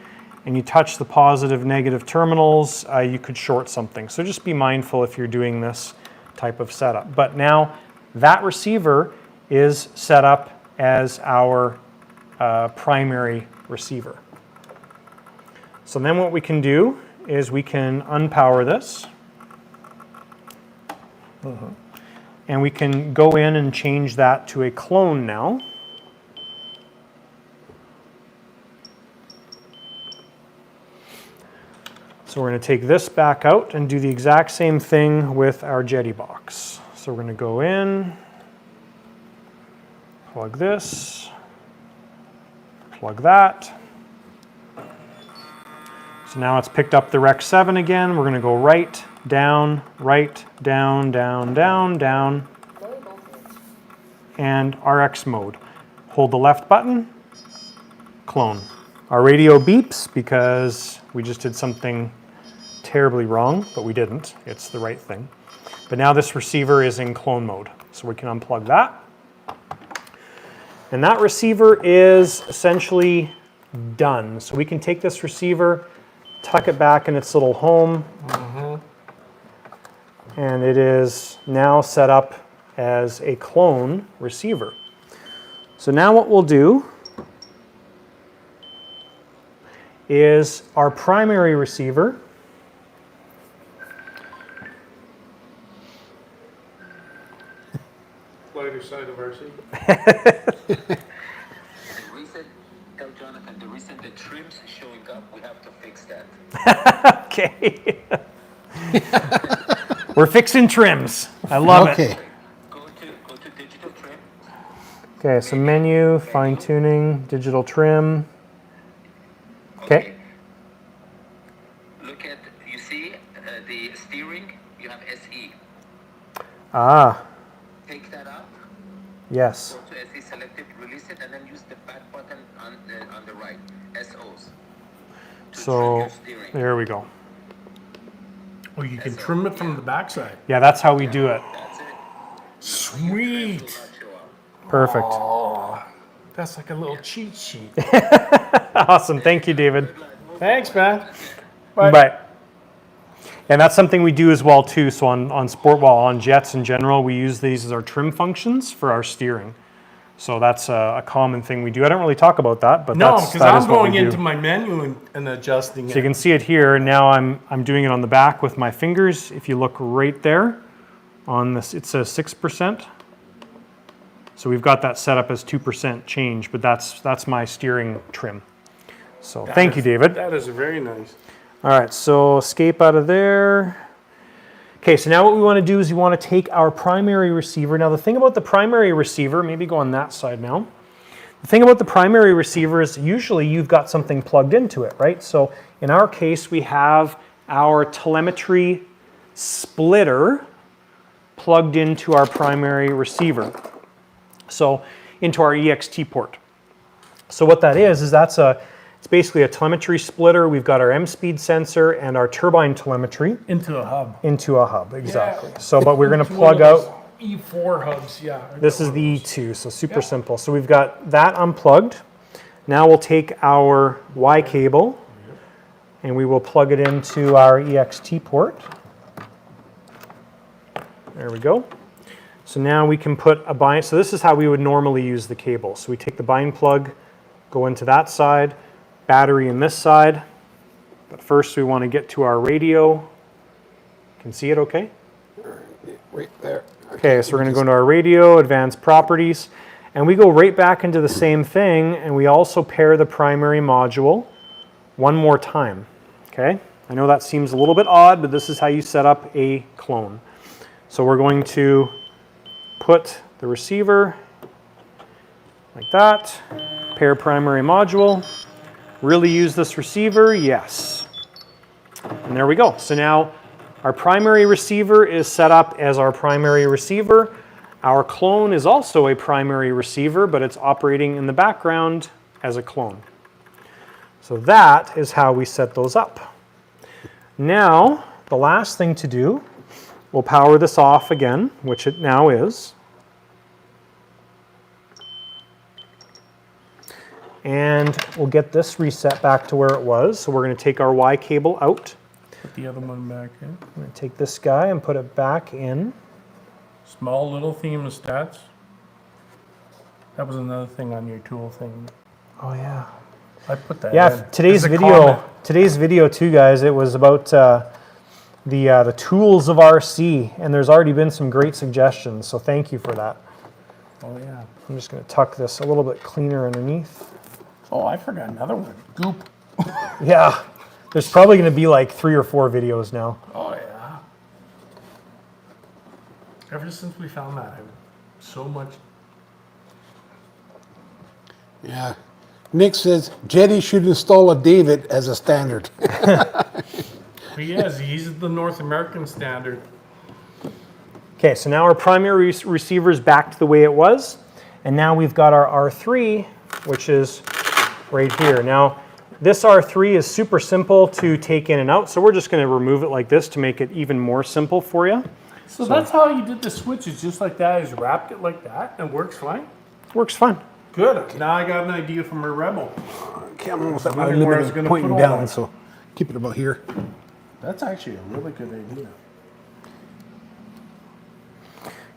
and you touch the positive, negative terminals, you could short something. So just be mindful if you're doing this type of setup. But now that receiver is set up as our primary receiver. So then what we can do is we can unpower this. And we can go in and change that to a clone now. So we're going to take this back out and do the exact same thing with our JETI box. So we're going to go in, plug this, plug that. So now it's picked up the Rec 7 again. We're going to go right, down, down, down, and RX mode. Hold the left button, clone. Our radio beeps because we just did something terribly wrong, but we didn't. It's the right thing. But now this receiver is in clone mode, so we can unplug that. And that receiver is essentially done. So we can take this receiver, tuck it back in its little home, and it is now set up as a clone receiver. So now what we'll do is our primary receiver Lighter side of RC. Tell Jonathan, the reason the trim's showing up, we have to fix that. Okay. We're fixing trims. I love it. Go to digital trim. Okay, so menu, fine tuning, digital trim. Okay. Look at, you see the steering, you have SE. Ah, Take that out, yes. go to SE, select it, release it, and then use the back button on the right, SOs. To trim So your steering. there we go. Oh, you can trim it from the backside. Yeah, that's how we do it. That's it. Sweet. Will not show up. Perfect. Oh, that's like a little cheat sheet. Awesome. Thank you, David. Thanks, man. Bye. And that's something we do as well too. So on on jets in general, we use these as our trim functions for our steering. So that's a common thing we do. I don't really talk about that, but No, that because I'm is what we going do. into my menu and adjusting So you it. can see it here. Now I'm doing it on the back with my fingers. If you look right there on this, it says 6%. So we've got that set up as 2% change, but that's my steering trim. So thank you, David. That is very nice. All right, so escape out of there. Okay, so now what we want to do is we want to take our primary receiver. Now the thing about the primary receiver, maybe go on that side now. The thing about the primary receiver is usually you've got something plugged into it, right? So in our case, we have our telemetry splitter plugged into our primary receiver. So into our EXT port. So what that is it's basically a telemetry splitter. We've got our M-speed sensor and our turbine telemetry Into a hub. into a hub, exactly. Yeah. So, but we're going to It's one plug of those out. E4 hubs, yeah. This is the E2, so super simple. So we've got that unplugged. Now we'll take our Y cable and we will plug it into our EXT port. There we go. So now we can put a bind. So this is how we would normally use the cable. So we take the bind plug, go into that side, battery in this side. But first we want to get to our radio. Can see it okay? Right there. Okay, so we're going to go into our radio, advanced properties, and we go right back into the same thing, and we also pair the primary module one more time, okay? I know that seems a little bit odd, but this is how you set up a clone. So we're going to put the receiver like that, pair primary module. Really use this receiver? Yes. And there we go. So now our primary receiver is set up as our primary receiver. Our clone is also a primary receiver, but it's operating in the background as a clone. So that is how we set those up. Now, the last thing to do, we'll power this off again, which it now is. And we'll get this reset back to where it was. So we're going to take our Y cable out. Put the other one back in. I'm going to take this guy and put it back in. Small little thermostats. That was another thing on your tool thing. Oh yeah. I put that Yeah, in. today's As a video, comment. too, guys, it was about the tools of RC, and there's already been some great suggestions, so thank you for that. Oh yeah. I'm just going to tuck this a little bit cleaner underneath. Oh, I forgot another one. Goop. Yeah, there's probably going to be like 3 or 4 videos now. Oh yeah. Ever since we found that, so much. Yeah. Nick says JETI should install a David as a standard. He is. He's the North American standard. Okay, so now our primary receiver is back to the way it was, and now we've got our R3, which is right here. Now, this R3 is super simple to take in and out, so we're just going to remove it like this to make it even more simple for you. So that's how you did the switches, just like that. Is wrapped it like that and works fine. Works fine. Good. Now I got an idea from a Rebel. Okay, I'm almost at my wondering where I limit was of gonna pointing put all down, that. so keep it about here. That's actually a really good idea.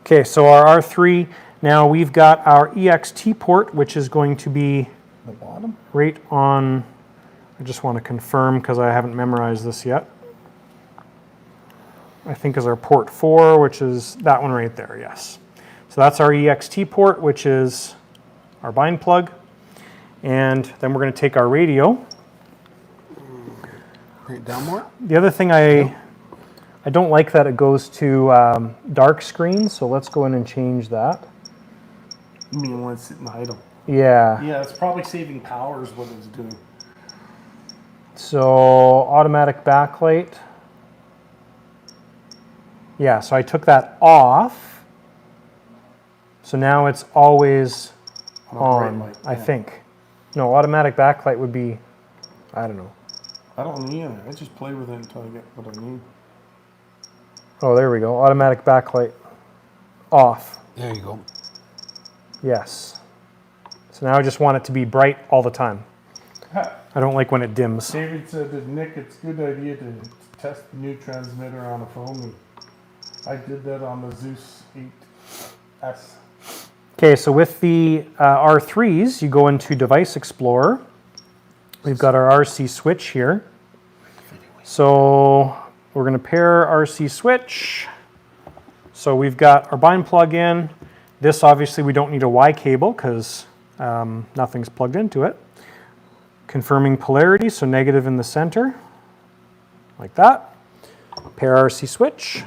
Okay, so our R3, now we've got our EXT port, which is going to be The bottom. right on, I just want to confirm because I haven't memorized this yet. I think is our port 4, which is that one right there, yes. So that's our EXT port, which is our bind plug. And then we're going to take our radio. Bring it down more. The other thing I don't like that it goes to dark screen, so let's go in and change that. You mean when it's sitting idle? Yeah. Yeah, it's probably saving power is what it's doing. So automatic backlight. Yeah, so I took that off. So now it's always on, light, I yeah. think. No, automatic backlight would be, I don't know. I don't need it. I just play with it until I get what I need. Oh, there we go. Automatic backlight off. There you go. Yes. So now I just want it to be bright all the time. I don't like when it dims. David said to Nick, it's a good idea to test the new transmitter on a phone. And I did that on the Zeus 8S. Okay, so with the R3s, you go into Device Explorer. We've got our RC switch here. So we're going to pair RC switch. So we've got our bind plug in. This obviously we don't need a Y cable because nothing's plugged into it. Confirming polarity, so negative in the center, like that. Pair RC switch.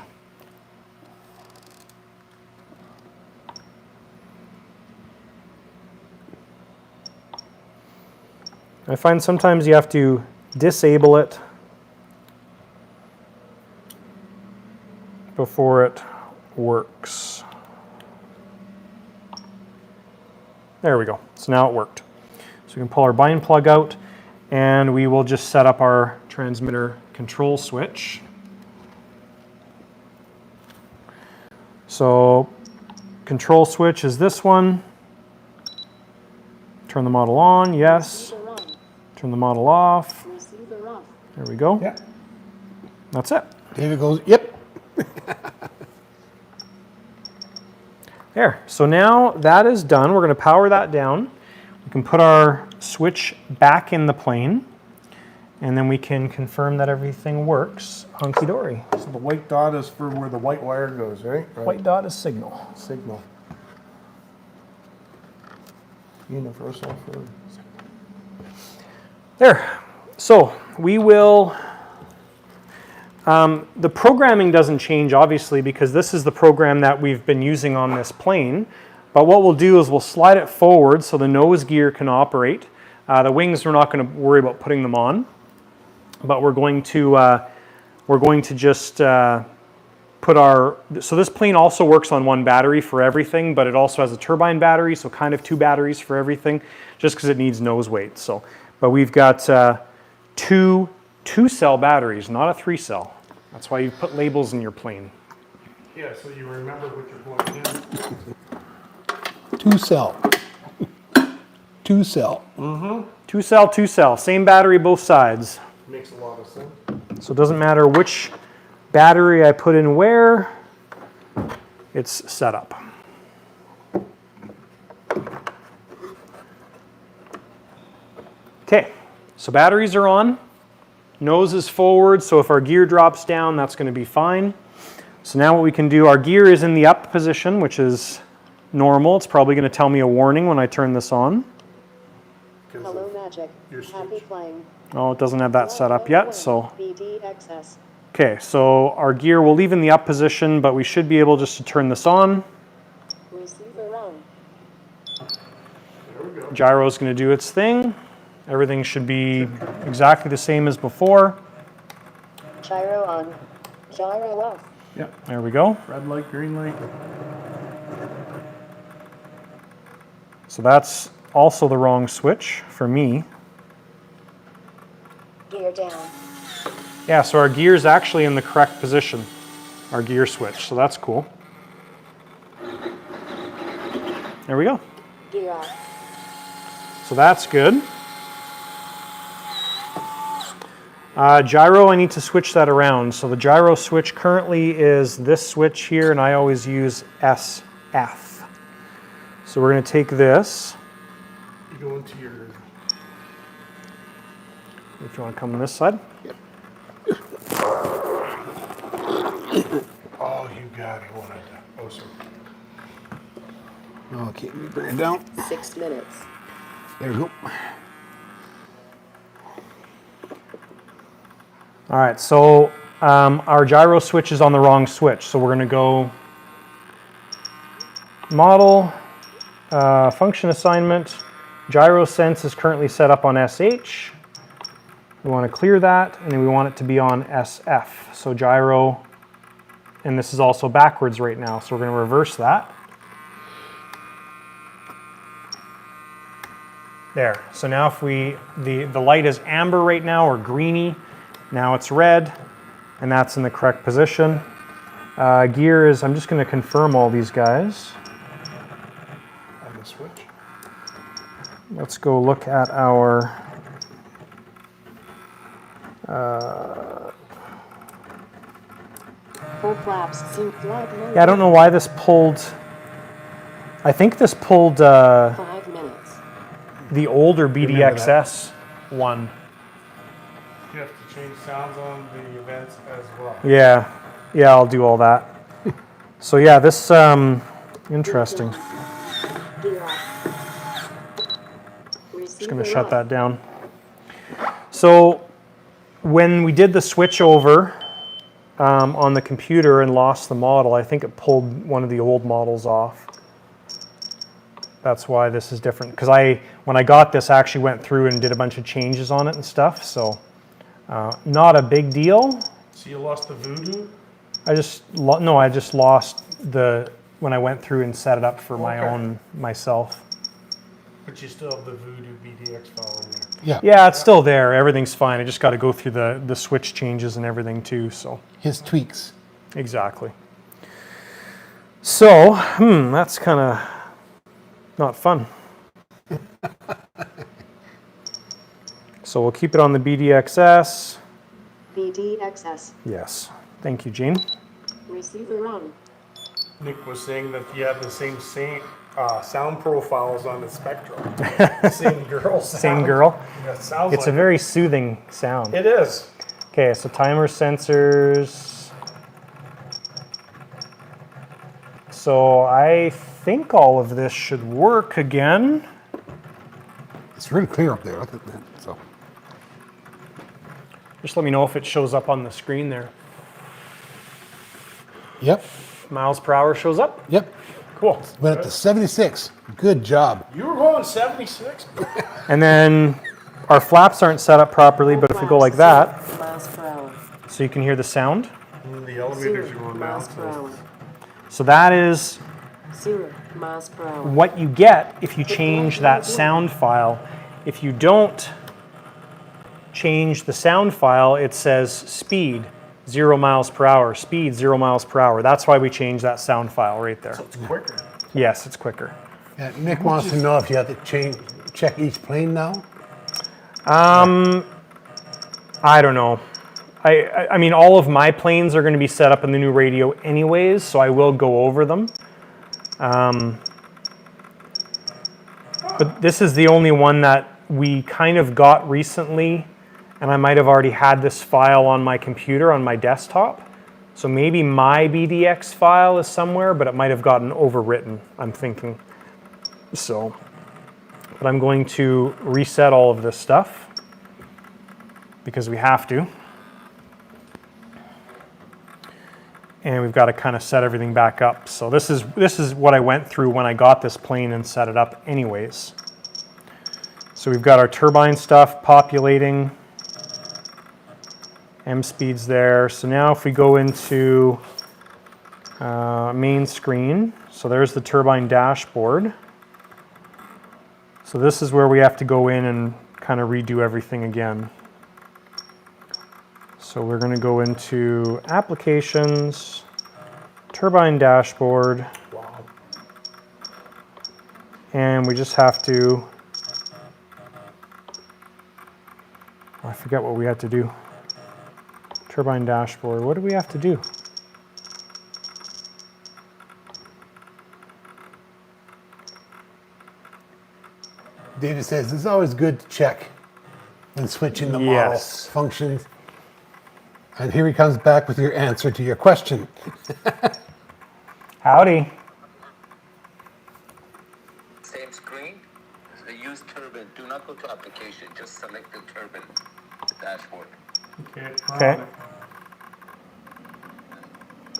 I find sometimes you have to disable it before it works. There we go. So now it worked. So we can pull our bind plug out and we will just set up our transmitter control switch. So control switch is this one. Turn the model on, yes. Turn the model off. There we go. Yeah. That's it. David goes, yep. There. So now that is done. We're going to power that down. We can put our switch back in the plane, and then we can confirm that everything works hunky-dory. So the white dot is for where the white wire goes, right? White dot is signal. Signal. Universal for. There. So we will The programming doesn't change, obviously, because this is the program that we've been using on this plane. But what we'll do is we'll slide it forward so the nose gear can operate. The wings, we're not going to worry about putting them on, but we're going to just put our. So this plane also works on one battery for everything, but it also has a turbine battery, so kind of 2 batteries for everything, just because it needs nose weight. So, but we've got 2 2-cell batteries, not a 3-cell. That's why you put labels in your plane. Yeah, so you remember what you're going in. 2-cell. 2-cell. 2-cell, 2-cell, same battery both sides. Makes a lot of sense. So it doesn't matter which battery I put in where, it's set up. Okay, so batteries are on. Nose is forward, so if our gear drops down, that's going to be fine. So now what we can do, our gear is in the up position, which is normal. It's probably going to tell me a warning when I turn this on. Hello Magic. Happy flying. Oh, it doesn't have that set up yet, so. BDXS. Okay, so our gear will leave in the up position, but we should be able just to turn this on. Receiver on. There we go. Gyro's going to do its thing. Everything should be exactly the same as before. Gyro on. Gyro off. Yeah, There we go. red light, green light. So that's also the wrong switch for me. Gear down. Yeah, so our gear's actually in the correct position, our gear switch, so that's cool. There we go. Gear off. So that's good. Gyro, I need to switch that around. So the gyro switch currently is this switch here, and I always use SF. So we're going to take this. You go into your. If you want to come on this side. Oh, you got it. One of them. Oh, sorry. Okay, let me bring it down. 6 minutes. There we go. All right, so our gyro switch is on the wrong switch. So we're going to go model, function assignment. Gyro sense is currently set up on SH. We want to clear that, and then we want it to be on SF. So gyro, and this is also backwards right now, so we're going to reverse that. There. So now if the light is amber right now, or greeny. Now it's red, and that's in the correct position. Gear is, I'm just going to confirm all these guys. On the switch. Let's go look at our Full flaps. Sync flight mode. yeah, I don't know why this pulled, I think this pulled 5 minutes. the older BDXS one. You have to change sounds on the events as well. Yeah, I'll do all that. So yeah, this, interesting. Gear off. Just going to shut that down. So when we did the switch over on the computer and lost the model, I think it pulled one of the old models off. That's why this is different. Because when I got this, I actually went through and did a bunch of changes on it and stuff. So not a big deal. So you lost the voodoo? I just lost when I went through and set it up for my own myself. But you still have the voodoo BDX file in there. Yeah. Yeah, it's still there. Everything's fine. I just got to go through the switch changes and everything too. So His tweaks. exactly. So that's kind of not fun. So we'll keep it on the BDXS. BDXS. Yes. Thank you, Gene. Receiver on. Nick was saying that you have the same sound profiles on the Spectrum. Same girl sound. Same girl. Yeah, it sounds It's like a very soothing sound. It is. Okay, so timer sensors. So I think all of this should work again. It's really clear up there. Look at that. So Just let me know if it shows up on the screen there. Yep. Miles per hour shows up. Yep. Cool. Went up to 76. Good job. You were going 76. And then our flaps aren't set up properly, but if we go like that, 0 miles per hour. so you can hear the sound. The elevators 0 are going down. miles per hour. So that is 0 miles per hour. what you get if you change that sound file. If you don't change the sound file, it says speed 0 miles per hour, speed 0 miles per hour. That's why we changed that sound file right there. It's quicker. Yes, it's quicker. Yeah, Nick wants to know if you have to check each plane now. I don't know. I mean, all of my planes are going to be set up in the new radio anyways, so I will go over them. But this is the only one that we kind of got recently, and I might have already had this file on my computer, on my desktop. So maybe my BDX file is somewhere, but it might have gotten overwritten, I'm thinking. So, but I'm going to reset all of this stuff because we have to. And we've got to kind of set everything back up. So this is what I went through when I got this plane and set it up anyways. So we've got our turbine stuff populating. M speeds there. So now if we go into main screen, so there's the turbine dashboard. So this is where we have to go in and kind of redo everything again. So we're going to go into applications, turbine dashboard, and we just have to, I forget what we had to do. Turbine dashboard, what do we have to do? David says it's always good to check when switching the model Yes. functions. And here he comes back with your answer to your question. Howdy. Same screen. So use turbine. Do not go to application. Just select the turbine dashboard Okay.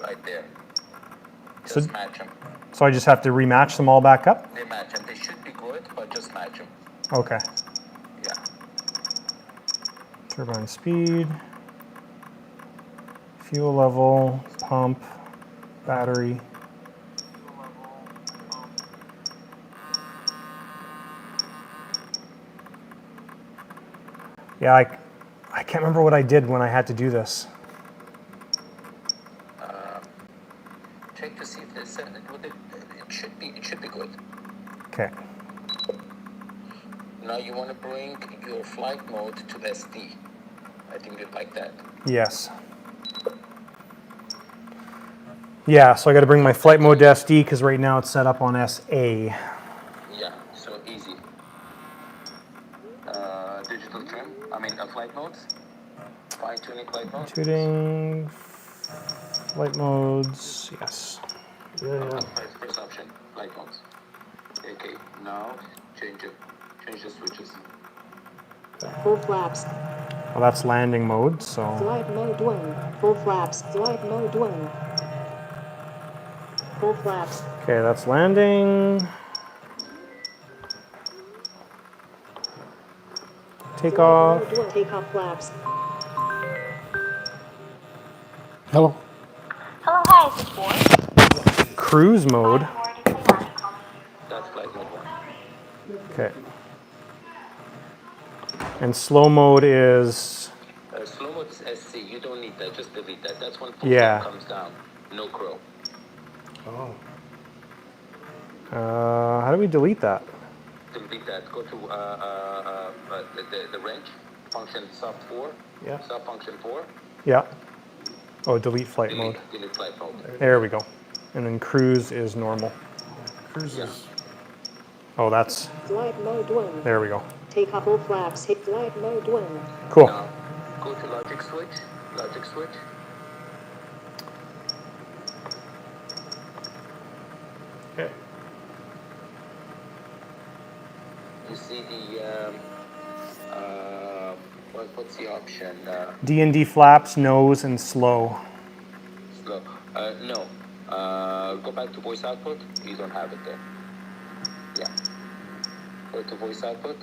right there. So- Just match them. So I just have to rematch them all back up? They match them. They should be good, but just match them. Okay. Yeah. Turbine speed, fuel level, pump, battery. Yeah, I can't remember what I did when I had to do this. Check to see if they send it with it. It should be good. Okay. Now you want to bring your flight mode to SD. I think you'd like that. Yes. Yeah, so I got to bring my flight mode to SD because right now it's set up on SA. Yeah, so easy. Digital trim. I mean, flight modes. Fine-tuning flight modes. Tuning, flight modes, yes. First option, flight modes. Okay, now change it. Change the switches. Full flaps. Well, that's landing mode, so. Flight mode 1. Full flaps. Flight mode 1. Full flaps. Okay, that's landing. Takeoff. Flight mode 1. Takeoff flaps. Hello? Hello, hi, is this Boyd? Cruise mode. That's flight mode 1. Okay. And slow mode is. Slow mode is SC. You don't need that. Just delete that. That's when full Yeah. stop comes down. No crow. Oh. How do we delete that? Delete that. Go to the range function sub 4. Yeah. Sub function 4. Yeah. Oh, delete flight mode. Delete flight mode. There we go. And then cruise is normal. Cruises. Oh, that's. Flight mode 1. There we go. Takeoff full flaps. Hit flight mode 1. Cool. Now go to logic switch. Logic switch. Okay. You see the what's the option? D&D flaps, nose, and slow. Slow. No. Go back to voice output. You don't have it there. Yeah. Go to voice output.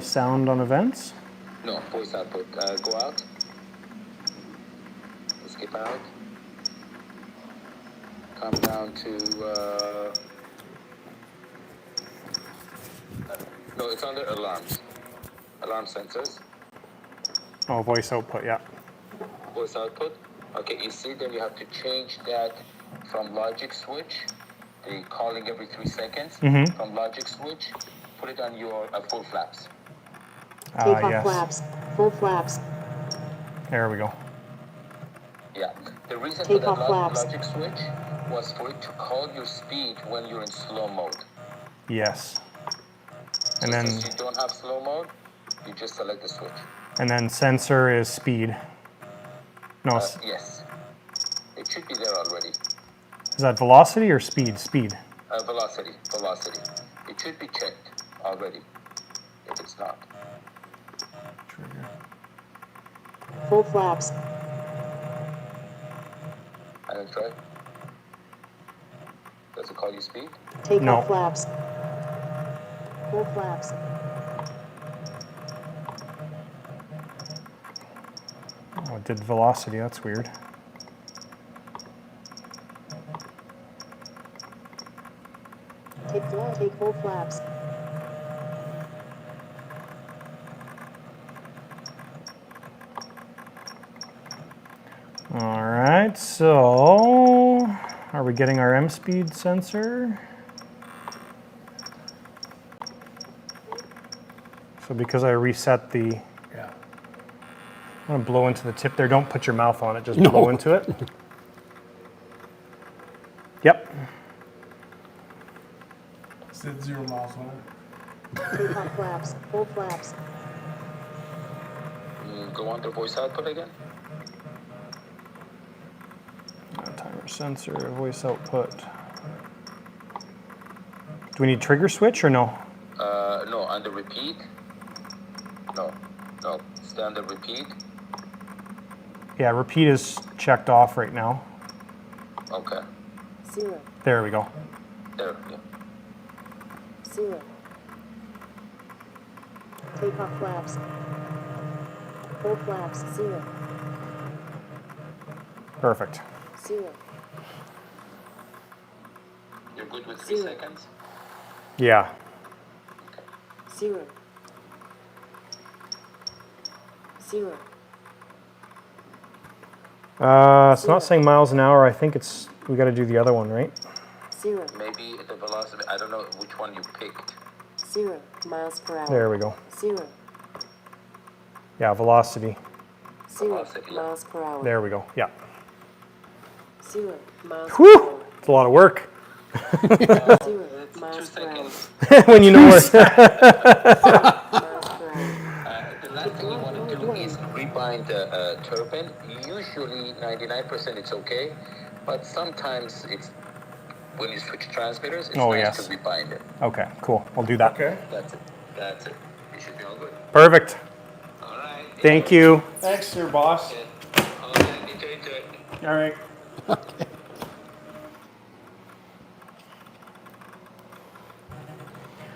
Sound on events. No, voice output. Go out. Skip out. Come down to. No, it's under alarms. Alarm sensors. Oh, voice output, yeah. Voice output. Okay, you see, then you have to change that from logic switch, the calling every 3 seconds, from logic switch, put it on your full flaps. Take off Yes. flaps. Full flaps. There we go. Yeah. The reason Take for off that flaps. logic switch was for it to call your speed when you're in slow mode. Yes. So And then since you don't have slow mode, you just select the switch. sensor is speed. No, Yes. It should be there already. is that velocity or speed? Speed. Velocity. It should be checked already, if it's not. Full flaps. And then try. Does it call you speed? Take No. off flaps. Full flaps. Oh, it did velocity. That's weird. Take full flaps. All right, so are we getting our M speed sensor? So because I reset the, Yeah. I'm gonna blow into the tip there. Don't put your mouth on it, just No. blow into it. Yep. Said 0 miles an hour. Take off flaps. Full flaps. Go on to voice output again. Timer sensor, voice output. Do we need trigger switch or no? No, under repeat. No. Stay under repeat. Yeah, repeat is checked off right now. Okay. 0. There we go. There. Yeah. 0. Take off flaps. Full flaps. 0. Perfect. 0. You're good with 3 Zero. seconds. Yeah. 0. 0. It's not saying miles an hour. I think it's, we got to do the other one, right? 0. Maybe the velocity. I don't know which one you picked. 0 miles per hour. There we go. 0. Yeah, velocity. 0 Velocity, yeah. miles per hour. There we go. Yeah. 0 miles per Whew! hour. It's a lot of work 0 2 miles per hour. seconds. when you know where. Miles per hour. The last thing you want to do is rebind the turbine. Usually 99% it's okay, but sometimes it's when you switch transmitters, it's Oh, nice yes. to rebind it. Okay, cool. I'll do that. Okay. That's it. You should be all good. Perfect. All right. Thank you. Thanks, sir, boss. Okay. All right. Enjoy it. All right.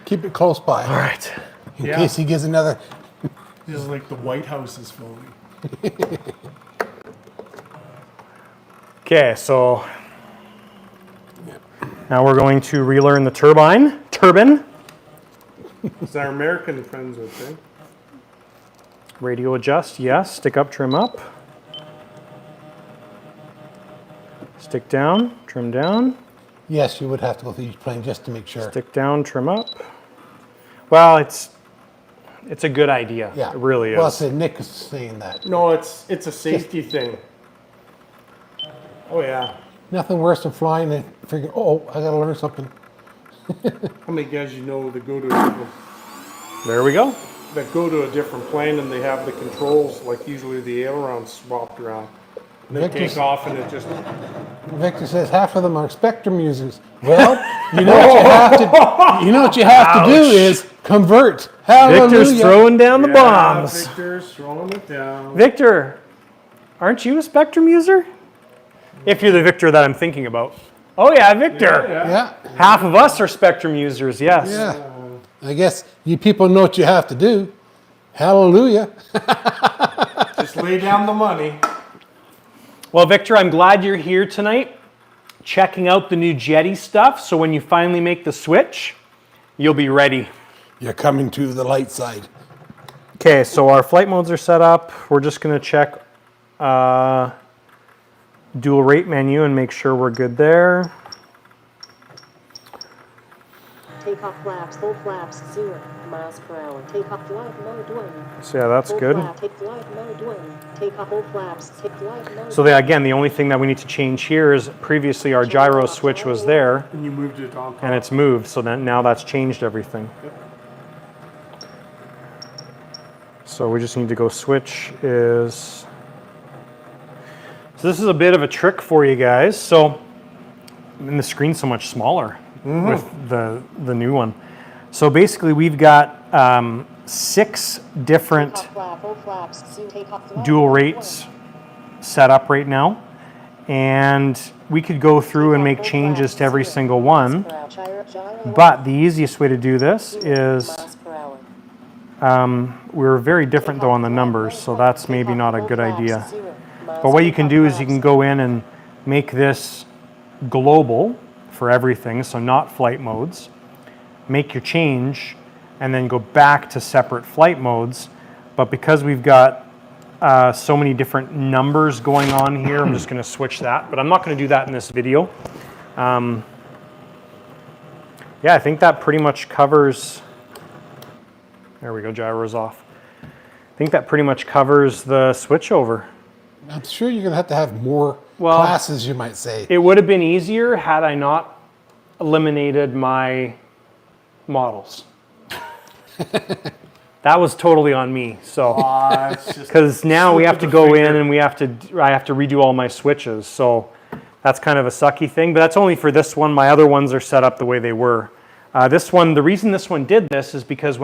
Keep it close by. All right. In Yeah. case he gives another. This is like the White House is phony. Okay, so now we're going to relearn the turbine. It's our American friends, I think. Radio adjust, yes. Stick up, trim up. Stick down, trim down. Yes, you would have to go through each plane just to make sure. Stick down, trim up. Well, it's a good idea. Yeah. It really is. Well, so Nick is saying that. No, it's a safety thing. Oh yeah. Nothing worse than flying and figuring, oh, I got to learn something. How many guys you know that go to There we go. a different plane and they have the controls, like usually the ailerons swapped around. And they Victor's- take off and it just Victor says half of them are spectrum users. Well, you know what you have to do is convert. Hallelujah. Victor's throwing down the Yeah, bombs. Victor's throwing it down. Victor, Aren't you a Spectrum user? If you're the Victor that I'm thinking about. Oh yeah, Victor. Yeah. Half of us are Spectrum users, yes. Yeah. I guess you people know what you have to do. Hallelujah. Just lay down the money. Well, Victor, I'm glad you're here tonight, checking out the new JETI stuff, so when you finally make the switch, you'll be ready. You're coming to the light side. Okay, so our flight modes are set up. We're just going to check dual rate menu and make sure we're good there. Take off flaps, full flaps, 0 miles per hour. Take off flight mode 1. So yeah, that's Full good. flap, take flight mode 1. Take off full flaps, take flight mode So again, the only thing that we need to change here is previously our gyro switch was there And you moved it on top. and it's moved, so then now that's changed everything. So we just need to go switch is... So this is a bit of a trick for you guys. So, and the screen's so much smaller with the new one. So basically we've got 6 different Take off flap, full flaps, 0, take off flight dual mode rates set up right now. And we could go through and make changes to every single one. 1. Gyro But the easiest way to do this is, miles per hour. we're very different though on the numbers, so that's maybe not a good idea. But what you can do is you can go in and make this global for everything, so not flight modes. Make your change and then go back to separate flight modes. But because we've got so many different numbers going on here, I'm just going to switch that. But I'm not going to do that in this video. Yeah, I think that pretty much covers... There we go, gyro's off. I think that pretty much covers the switchover. I'm sure you're going to have more Well, classes, you might say. It would have been easier had I not eliminated my models. That was totally on me. So, It's just because now we slip have of to the go finger. in and I have to redo all my switches. So that's kind of a sucky thing. But that's only for this one. My other ones are set up the way they were. This one, the reason this one did this is because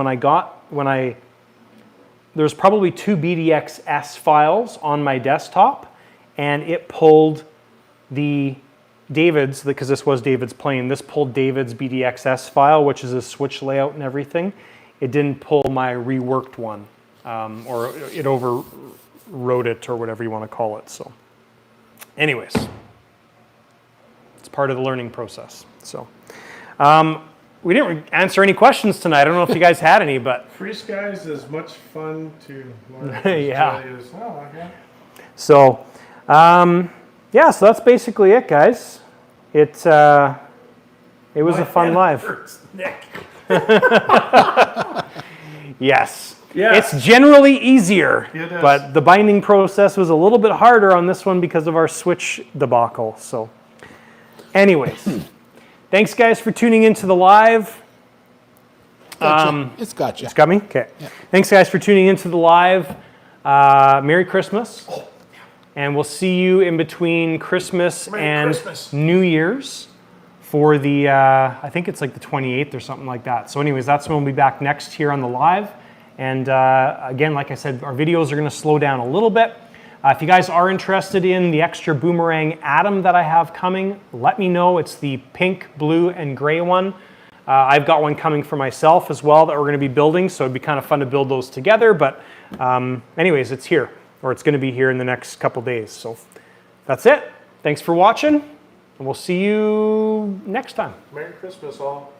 there's probably 2 BDXS files on my desktop, and it pulled the David's, because this was David's plane, this pulled David's BDXS file, which is his switch layout and everything. It didn't pull my reworked one, or it overwrote it, or whatever you want to call it. So anyways, it's part of the learning process. So we didn't answer any questions tonight. I don't know if you guys had any, but Free Skies is much fun to learn. Yeah. Oh, okay. so yeah, so that's basically it, guys. It was a fun live. Nick. Yes. Yes. It's generally easier, It is. but the binding process was a little bit harder on this one because of our switch debacle. So anyways, thanks guys for tuning into the live. It's got you. It's got me? Okay. Thanks guys for tuning into the live. Merry Christmas. And we'll see you in between Christmas and Christmas. New Year's for the, I think it's like the 28th or something like that. So anyways, that's when we'll be back next here on the live. And again, like I said, our videos are going to slow down a little bit. If you guys are interested in the extra boomerang atom that I have coming, let me know. It's the pink, blue, and gray one. I've got one coming for myself as well that we're going to be building, so it'd be kind of fun to build those together. But anyways, it's here, or it's going to be here in the next couple days. So that's it. Thanks for watching, and we'll see you next time. Merry Christmas, all.